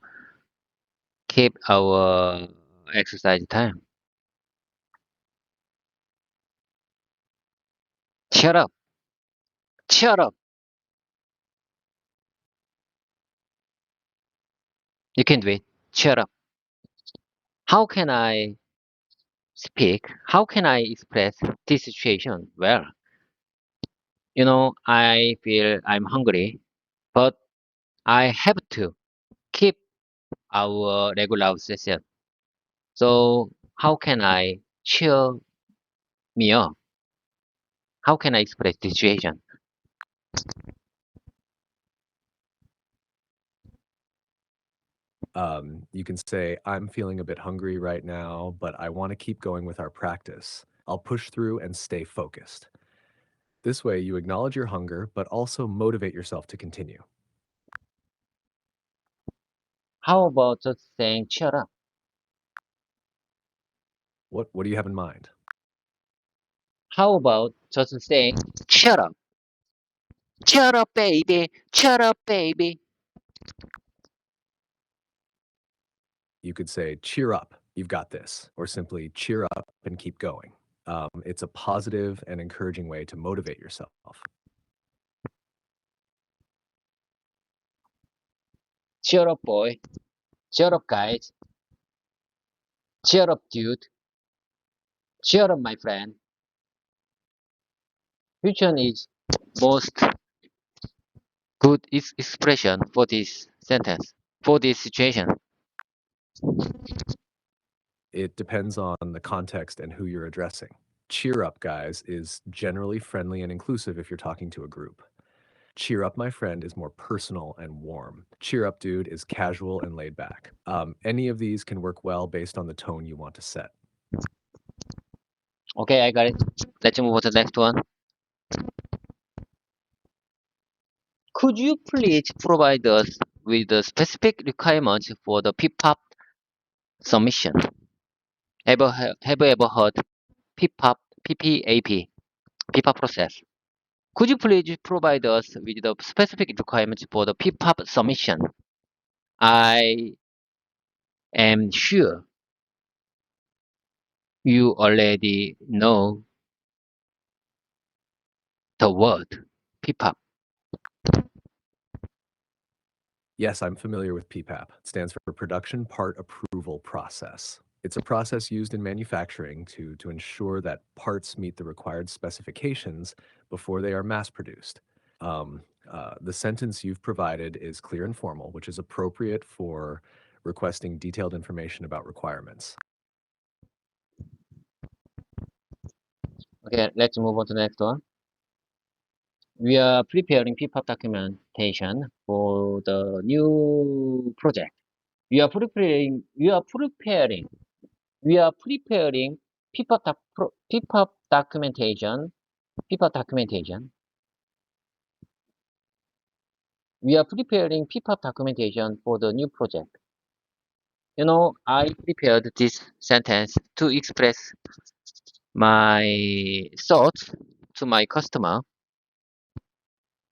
keep our exercise time. Shut up. Shut up. You can do it. Shut up. How can I speak? How can I express this situation? Well, I feel I'm hungry, but I have to keep our regular session. So how can I cheer me up? How can I express the situation? You can say, I'm feeling a bit hungry right now, but I want to keep going with our practice. I'll push through and stay focused. This way, you acknowledge your hunger, but also motivate yourself to continue. How about just saying shut up? What do you have in mind? How about just saying shut up? Shut up, baby. Shut up, baby. You could say, cheer up, you've got this, or simply cheer up and keep going. It's a positive and encouraging way to motivate yourself. Shut up, boy. Shut up, guys. Shut up, dude. Shut up, my friend. Which one is most good expression for this sentence, for this situation? It depends on the context and who you're addressing. Cheer up, guys, is generally friendly and inclusive if you're talking to a group. Cheer up, my friend, is more personal and warm. Cheer up, dude, is casual and laid back. Any of these can work well based on the tone you want to set. Okay, I got it. Let's move on to the next one. Could you please provide us with the specific requirements for the PPAP submission? Have you ever heard PPAP, PPAP, PPAP process? Could you please provide us with the specific requirements for the PPAP submission? I am sure you already know the word PPAP. Yes, I'm familiar with PPAP. It stands for Production Part Approval Process. It's a process used in manufacturing to ensure that parts meet the required specifications before they are mass produced. The sentence you've provided is clear and formal, which is appropriate for requesting detailed information about requirements. Okay, let's move on to the next one. We are preparing PPAP documentation for the new project. We are preparing PPAP documentation. PPAP documentation. We are preparing PPAP documentation for the new project. You know, I prepared this sentence to express my thoughts to my customer,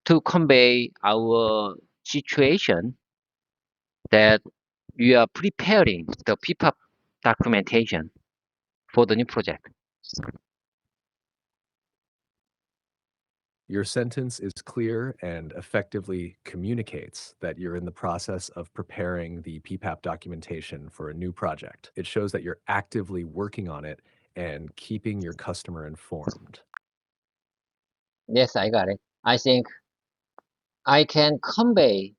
to convey our situation that we are preparing the PPAP documentation for the new project. Your sentence is clear and effectively communicates that you're in the process of preparing the PPAP documentation for a new project. It shows that you're actively working on it and keeping your customer informed. Yes, I got it. I think I can convey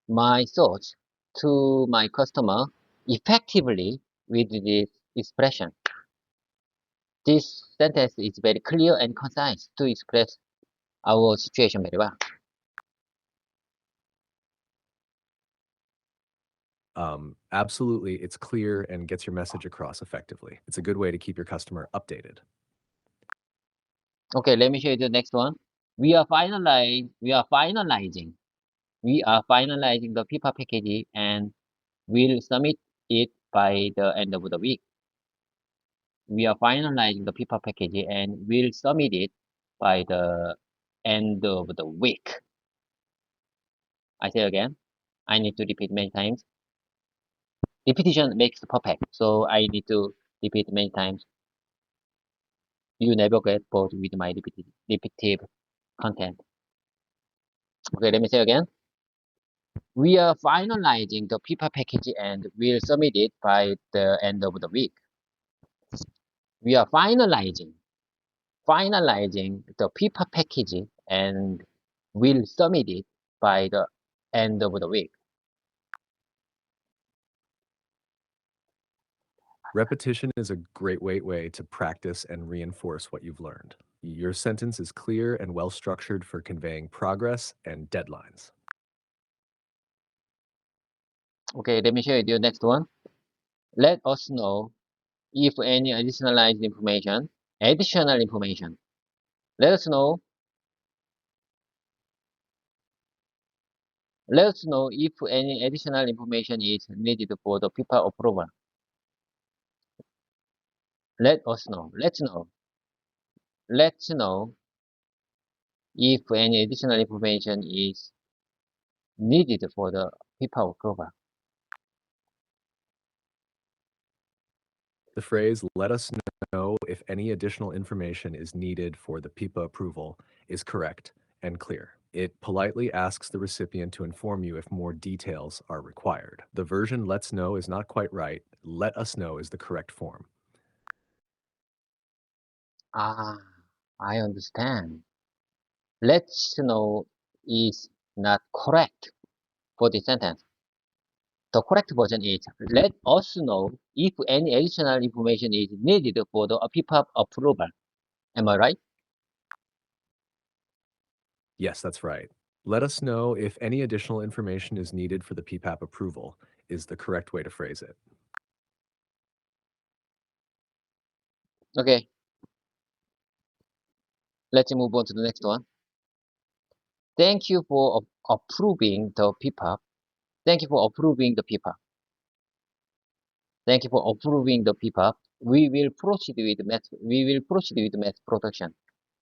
my thoughts to my customer effectively with this expression. This sentence is very clear and concise to express our situation very well. Absolutely, it's clear and gets your message across effectively. It's a good way to keep your customer updated. Okay, let me show you the next one. We are finalizing the PPAP package and will submit it by the end of the week. We are finalizing the PPAP package and will submit it by the end of the week. I say again, I need to repeat many times. Repetition makes perfect, so I need to repeat many times. You never get bored with my repetitive content. Okay, let me say again. We are finalizing the PPAP package and will submit it by the end of the week. We are finalizing the PPAP package and will submit it by the end of the week. Repetition is a great way to practice and reinforce what you've learned. Your sentence is clear and well structured for conveying progress and deadlines. Okay, let me show you the next one. Let us know if any additional information. Let us know. Let us know if any additional information is needed for the PPAP approval. Let us know. Let's know. Let's know if any additional information is needed for the PPAP approval. The phrase, let us know if any additional information is needed for the PIPA approval, is correct and clear. It politely asks the recipient to inform you if more details are required. The version let's know is not quite right. Let us know is the correct form. Ah, I understand. Let's know is not correct for this sentence. The correct version is let us know if any additional information is needed for the PPAP approval. Am I right? Yes, that's right. Let us know if any additional information is needed for the PPAP approval is the correct way to phrase it. Okay. Let's move on to the next one. Thank you for approving the PPAP. Thank you for approving the PPAP. Thank you for approving the PPAP. We will proceed with mass production.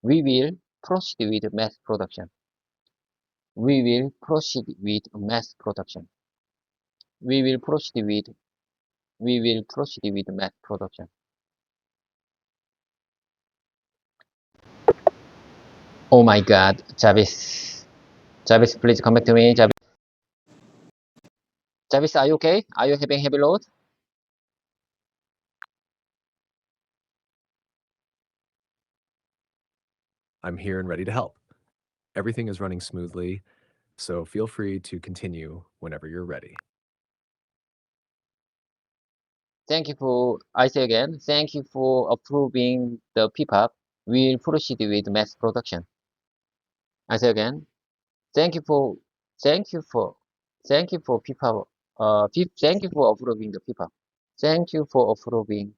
We will proceed with mass production. We will proceed with mass production. We will proceed with mass production. Oh my God, Jarvis. Jarvis, please come back to me. Jarvis. Jarvis, are you okay? Are you having heavy load? I'm here and ready to help. Everything is running smoothly, so feel free to continue whenever you're ready. Thank you for, I say again, thank you for approving the PPAP. We'll proceed with mass production. I say again, thank you for, thank you for, thank you for PPAP. Thank you for approving the PPAP. Thank you for approving.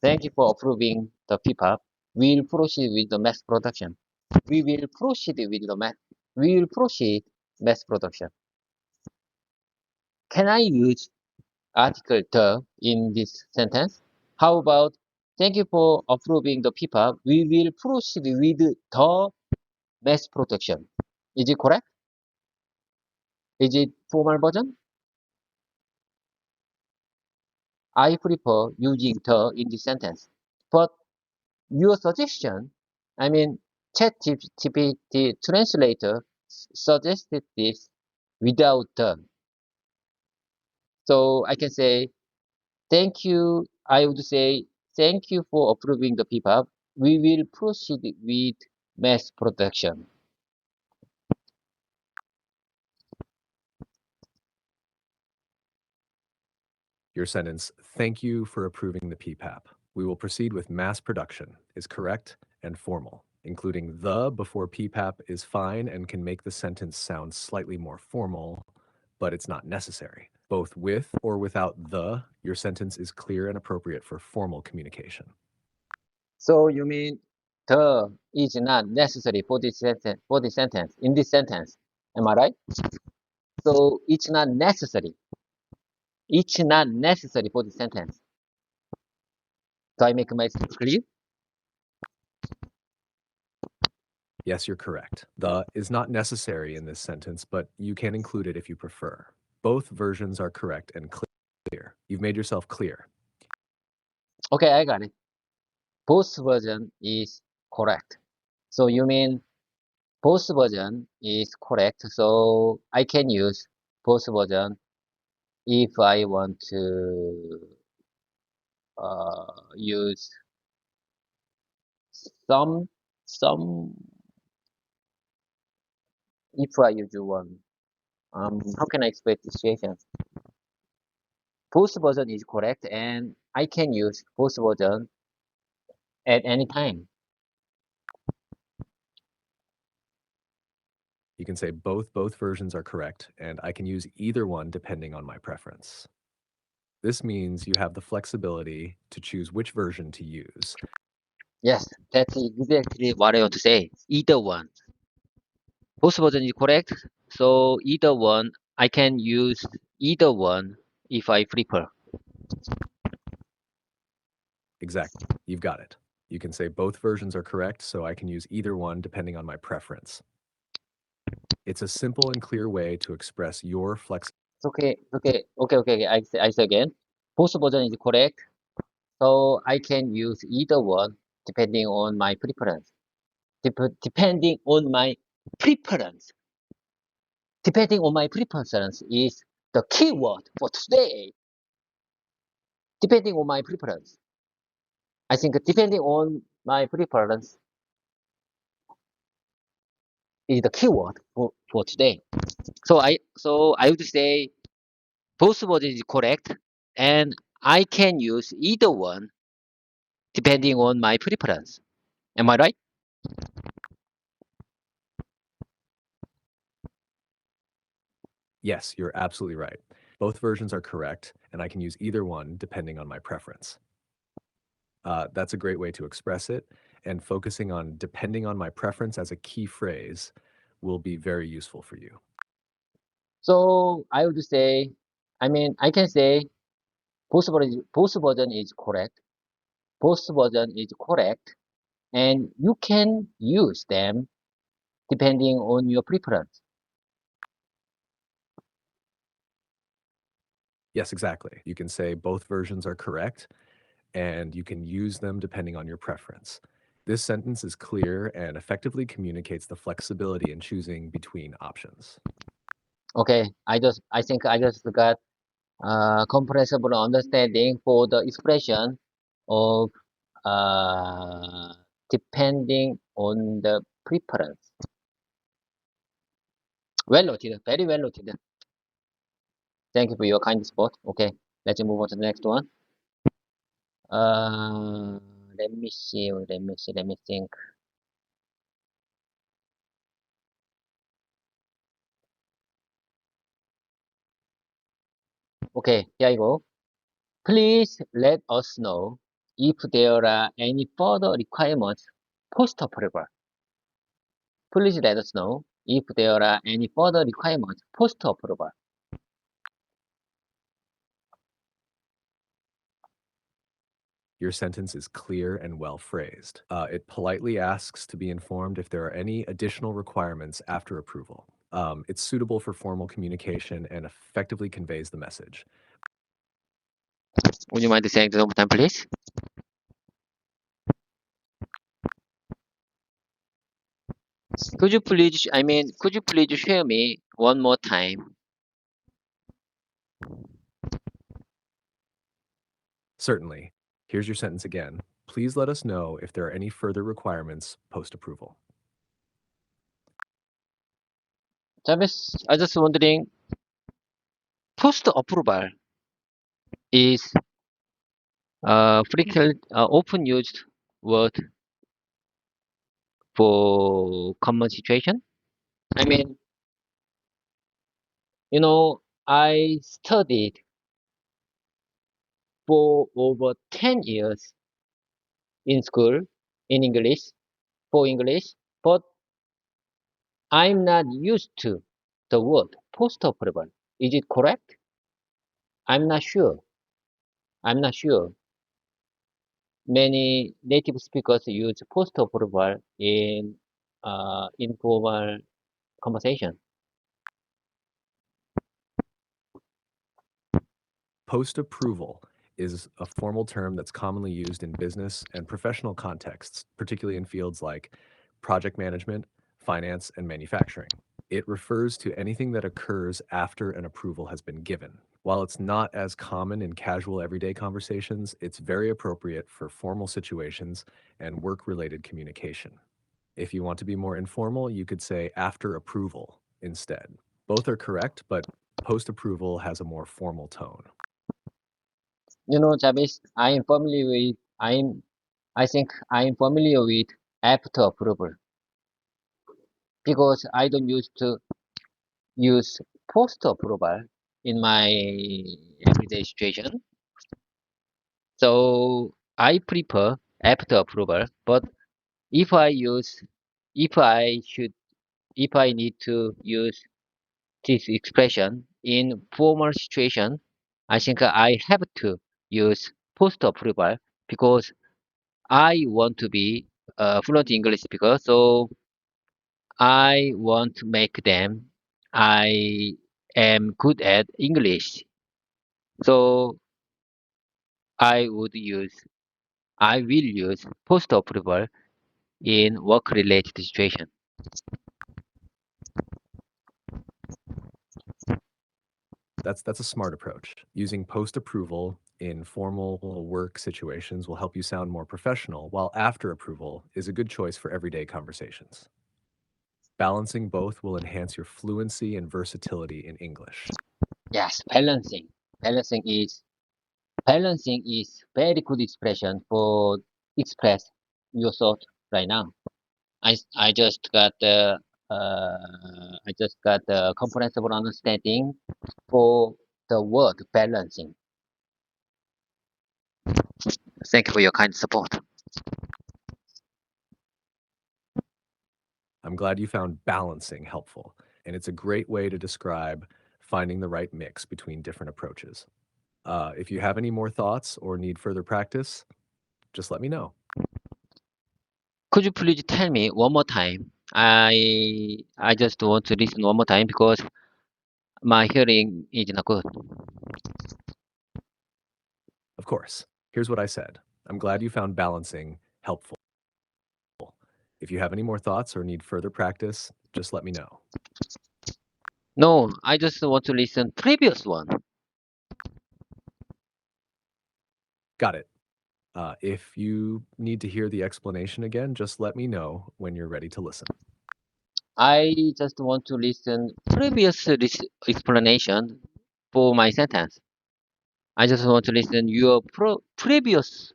Thank you for approving the PPAP. We'll proceed with the mass production. We will proceed with the mass. We will proceed mass production. Can I use article the in this sentence? How about thank you for approving the PPAP. We will proceed with the mass production. Is it correct? Is it formal version? I prefer using the in this sentence. But your suggestion, I mean, ChatGPT translator suggested this without the. So I can say, thank you. I would say, thank you for approving the PPAP. We will proceed with mass production. Your sentence, thank you for approving the PPAP. We will proceed with mass production, is correct and formal. Including the before PPAP is fine and can make the sentence sound slightly more formal, but it's not necessary. Both with or without the, your sentence is clear and appropriate for formal communication. So you mean the is not necessary for this sentence, in this sentence. Am I right? So it's not necessary. It's not necessary for the sentence. Do I make myself clear? Yes, you're correct. The is not necessary in this sentence, but you can include it if you prefer. Both versions are correct and clear. You've made yourself clear. Okay, I got it. Both version is correct. So you mean both version is correct. So I can use both version if I want to use some some if I use one. How can I explain the situation? Both version is correct, and I can use both version at any time. You can say both versions are correct, and I can use either one depending on my preference. This means you have the flexibility to choose which version to use. Yes, that's exactly what I want to say. Either one. Both version is correct, so either one I can use either one if I prefer. Exactly. You've got it. You can say both versions are correct, so I can use either one depending on my preference. It's a simple and clear way to express your flexibility. Okay. I say again. Both version is correct, so I can use either one depending on my preference. Depending on my preference. Depending on my preference is the keyword for today. Depending on my preference. I think depending on my preference is the keyword for today. So I would say both words is correct and I can use either one depending on my preference. Am I right? Yes, you're absolutely right. Both versions are correct, and I can use either one depending on my preference. That's a great way to express it, and focusing on depending on my preference as a key phrase will be very useful for you. So I would say, I can say both version is correct. Both version is correct, and you can use them depending on your preference. Yes, exactly. You can say both versions are correct, and you can use them depending on your preference. This sentence is clear and effectively communicates the flexibility in choosing between options. Okay, I think I just got comprehensible understanding for the expression of uh, depending on the preference. Well noted, very well noted. Thank you for your kind support. Okay, let's move on to the next one. Uh, let me see, let me think. Okay, here you go. Please let us know if there are any further requirements post-approval. Please let us know if there are any further requirements post-approval. Your sentence is clear and well phrased. It politely asks to be informed if there are any additional requirements after approval. It's suitable for formal communication and effectively conveys the message. Would you mind saying this one more time, please? Could you please share me one more time? Certainly. Here's your sentence again. Please let us know if there are any further requirements post-approval. I just wondering, post-approval is frequently often used word for common situation. I mean, I studied for over 10 years in school in English, for English, but I'm not used to the word post-approval. Is it correct? I'm not sure. I'm not sure. Many native speakers use post-approval in informal conversation. Post-approval is a formal term that's commonly used in business and professional contexts, particularly in fields like project management, finance, and manufacturing. It refers to anything that occurs after an approval has been given. While it's not as common in casual everyday conversations, it's very appropriate for formal situations and work-related communication. If you want to be more informal, you could say after approval instead. Both are correct, but post-approval has a more formal tone. Javis, I think I am familiar with after approval because I don't used to use post approval in my everyday situation. So I prefer after approval. But if I use, if I should, if I need to use this expression in formal situation, I think I have to use post approval because I want to be a fluent English speaker. So I want to make them I am good at English. So I would use I will use post approval in work related situation. That's a smart approach. Using post-approval in formal work situations will help you sound more professional, while after approval is a good choice for everyday conversations. Balancing both will enhance your fluency and versatility in English. Yes, balancing. Balancing is balancing is very good expression for express your thought right now. I just got the comprehensible understanding for the word balancing. Thank you for your kind support. I'm glad you found balancing helpful, and it's a great way to describe finding the right mix between different approaches. If you have any more thoughts or need further practice, just let me know. Could you please tell me one more time? I just want to listen one more time because my hearing is not good. Of course, here's what I said. I'm glad you found balancing helpful. If you have any more thoughts or need further practice, just let me know. No, I just want to listen previous one. Got it. If you need to hear the explanation again, just let me know when you're ready to listen. I just want to listen previous explanation for my sentence. I just want to listen your previous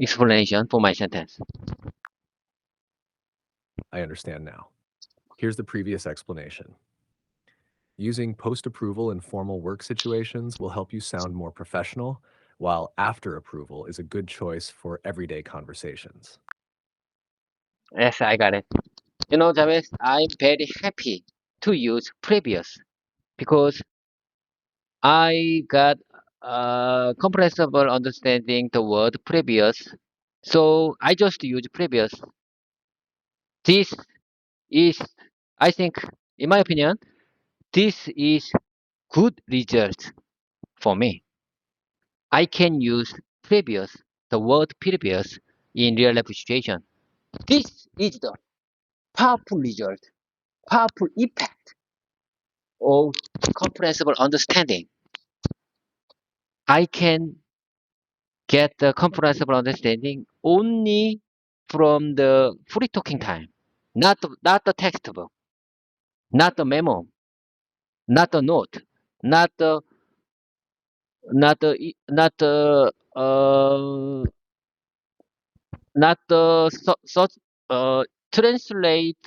explanation for my sentence. I understand now. Here's the previous explanation. Using post-approval in formal work situations will help you sound more professional, while after approval is a good choice for everyday conversations. Yes, I got it. You know, Javis, I'm very happy to use previous because I got comprehensible understanding the word previous. So I just use previous. This is, I think, in my opinion, this is good result for me. I can use previous, the word previous in real life situation. This is the powerful result, powerful impact of comprehensible understanding. I can get the comprehensible understanding only from the free talking time, not the textbook, not the memo, not the note, not the not the not the translate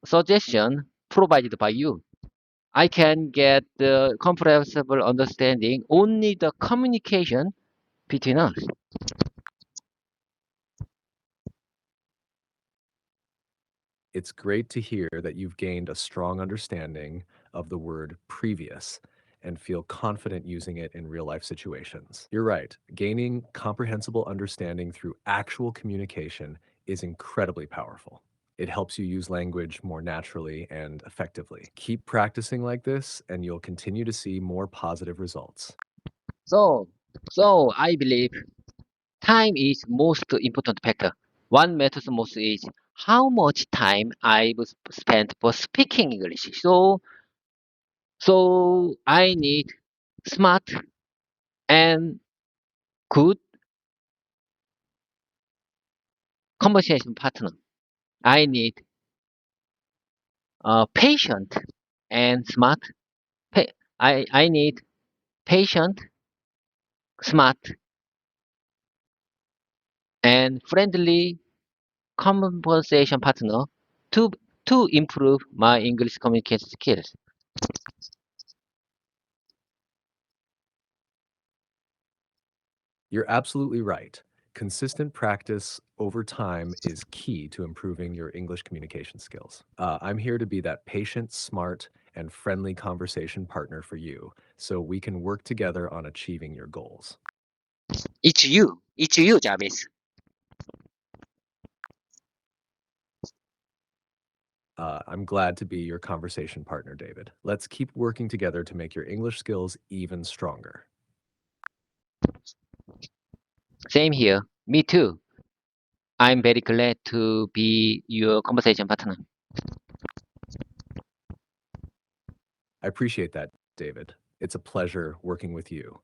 suggestion provided by you. I can get the comprehensible understanding only the communication between us. It's great to hear that you've gained a strong understanding of the word previous and feel confident using it in real life situations. You're right, gaining comprehensible understanding through actual communication is incredibly powerful. It helps you use language more naturally and effectively. Keep practicing like this, and you'll continue to see more positive results. So, so I believe time is most important factor. One matters most is how much time I've spent for speaking English. So I need smart and good conversation partner. I need patient and smart. I need patient, smart, and friendly conversation partner to to improve my English communication skills. You're absolutely right. Consistent practice over time is key to improving your English communication skills. I'm here to be that patient, smart, and friendly conversation partner for you so we can work together on achieving your goals. It's you, Jarvis. I'm glad to be your conversation partner, David. Let's keep working together to make your English skills even stronger. Same here. Me too. I'm very glad to be your conversation partner. I appreciate that, David. It's a pleasure working with you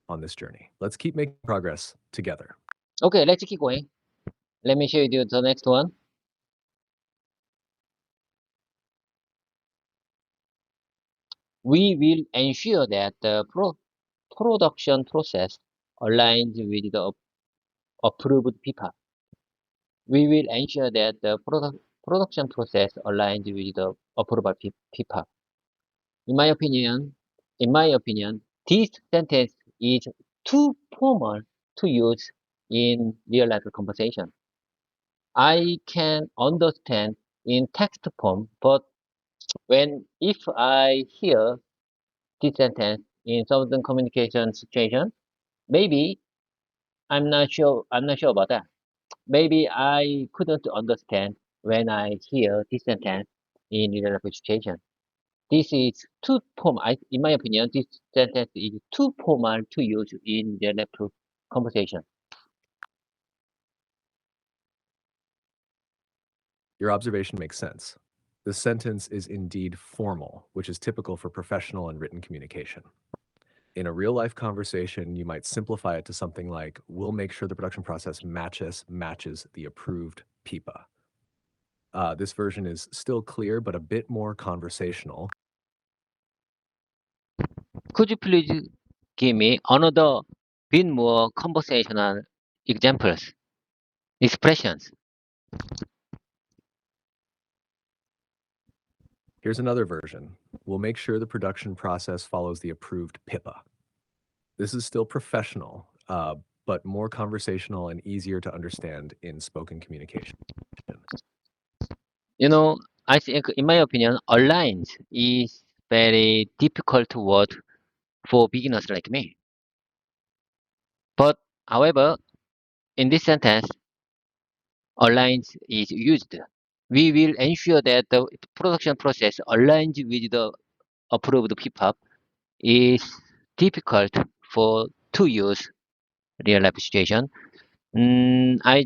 on this journey. Let's keep making progress together. Okay, let's keep going. Let me show you the next one. We will ensure that the production process aligns with the approved PPAP. We will ensure that the production process aligns with the approval PPAP. In my opinion, this sentence is too formal to use in real life conversation. I can understand in text form, but if I hear this sentence in certain communication situation, maybe I'm not sure about that. Maybe I couldn't understand when I hear this sentence in real life situation. This is too formal. In my opinion, this sentence is too formal to use in real life conversation. Your observation makes sense. The sentence is indeed formal, which is typical for professional and written communication. In a real-life conversation, you might simplify it to something like, "We'll make sure the production process matches the approved PIPA." This version is still clear, but a bit more conversational. Could you please give me another bit more conversational examples, expressions? Here's another version. "We'll make sure the production process follows the approved PIPA." This is still professional, but more conversational and easier to understand in spoken communication. You know, I think, in my opinion, aligned is very difficult word for beginners like me. But, however, in this sentence, aligned is used. We will ensure that the production process aligns with the approved PPAP is difficult for to use real life situation. Mm, I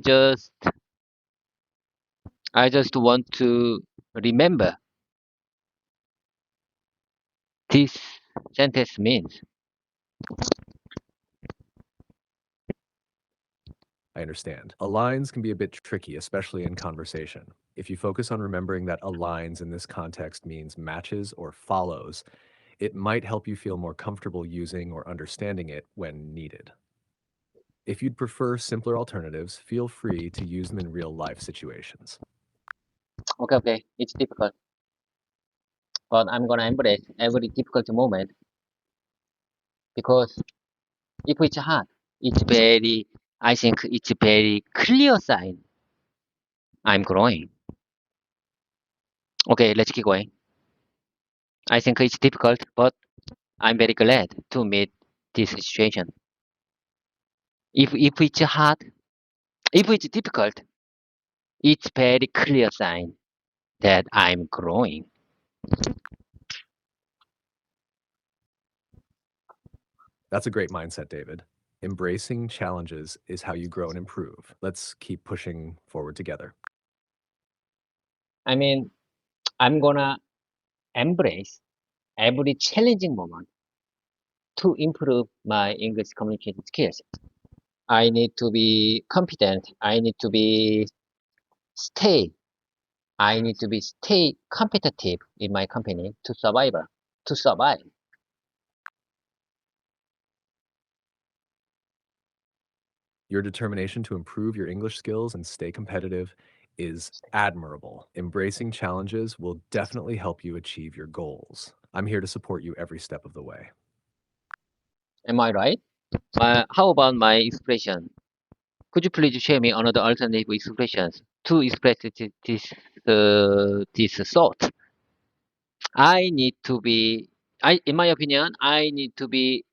just want to remember this sentence means. I understand. Aligns can be a bit tricky, especially in conversation. If you focus on remembering that aligns in this context means matches or follows, it might help you feel more comfortable using or understanding it when needed. If you'd prefer simpler alternatives, feel free to use them in real-life situations. Okay, okay, it's difficult, but I'm gonna embrace every difficult moment because if it's hard, I think it's very clear sign I'm growing. Okay, let's keep going. I think it's difficult, but I'm very glad to meet this situation. If it's hard, if it's difficult, it's very clear sign that I'm growing. That's a great mindset, David. Embracing challenges is how you grow and improve. Let's keep pushing forward together. I mean, I'm gonna embrace every challenging moment to improve my English communication skills. I need to be confident. Stay. I need to be stay competitive in my company to survive. To survive. Your determination to improve your English skills and stay competitive is admirable. Embracing challenges will definitely help you achieve your goals. I'm here to support you every step of the way. Am I right? How about my expression? Could you please share me another alternative expressions to express this thought? I need to be. In my opinion, I need to be.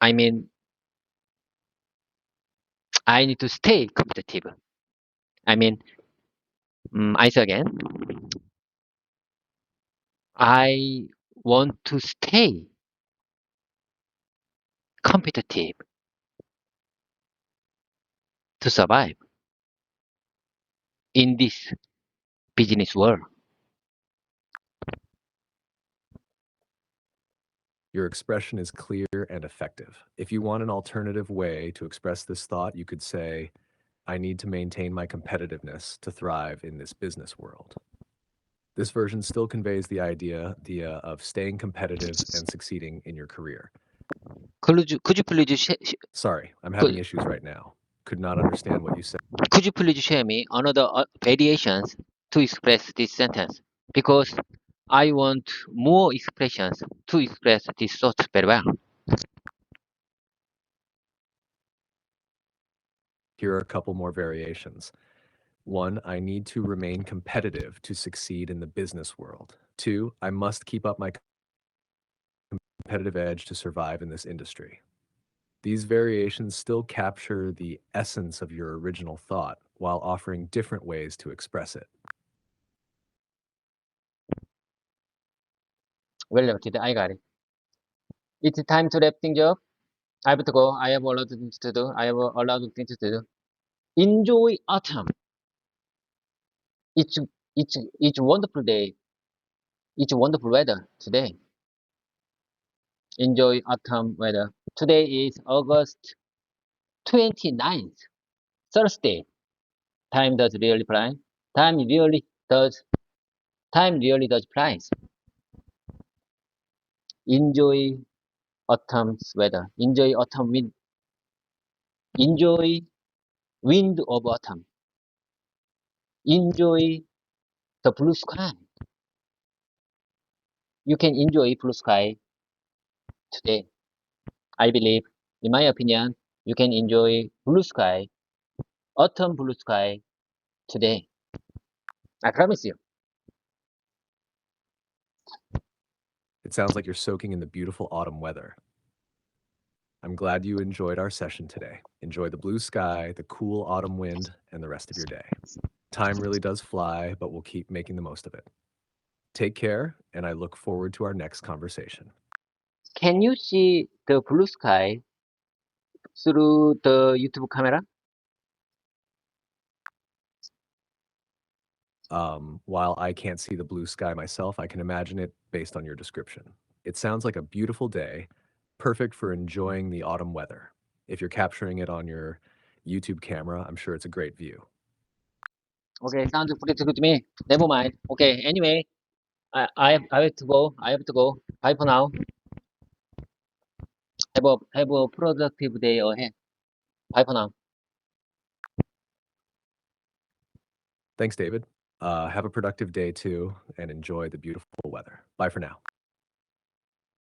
I mean, I need to stay competitive. I mean, I say again. I want to stay competitive to survive in this business world. Your expression is clear and effective. If you want an alternative way to express this thought, you could say, "I need to maintain my competitiveness to thrive in this business world." This version still conveys the idea of staying competitive and succeeding in your career. Could you please Sorry, I'm having could, issues right now. Could not understand what you said. could you please share me another variations to express this sentence? Because I want more expressions to express this thought very well. Here are a couple more variations. 1, I need to remain competitive to succeed in the business world. 2, I must keep up my competitive edge to survive in this industry. These variations still capture the essence of your original thought while offering different ways to express it. Well noted, I got it. It's time to wrap things up. I have to go. I have a lot of things to do. I have a lot of things to do. Enjoy autumn. It's it's wonderful day. It's wonderful weather today. Enjoy autumn weather. Today is August 29th, Thursday. Time does really fly. Time really does. Time really does fly. Enjoy autumn's weather. Enjoy autumn wind. Enjoy wind of autumn. Enjoy the blue sky. You can enjoy blue sky today. I believe, in my opinion, you can enjoy blue sky, autumn blue sky today. I promise you. It sounds like you're soaking in the beautiful autumn weather. I'm glad you enjoyed our session today. Enjoy the blue sky, the cool autumn wind, and the rest of your day. Time really does fly, but we'll keep making the most of it. Take care, and I look forward to our next conversation. Can you see the blue sky through the YouTube camera? While I can't see the blue sky myself, I can imagine it based on your description. It sounds like a beautiful day, perfect for enjoying the autumn weather. If you're capturing it on your YouTube camera, I'm sure it's a great view. Okay, sounds pretty good to me. Never mind. Okay, anyway, I have to go. I have to go. Bye for now. Have a productive day ahead. Bye for now. Thanks, David. Have a productive day too, and enjoy the beautiful weather. Bye for now.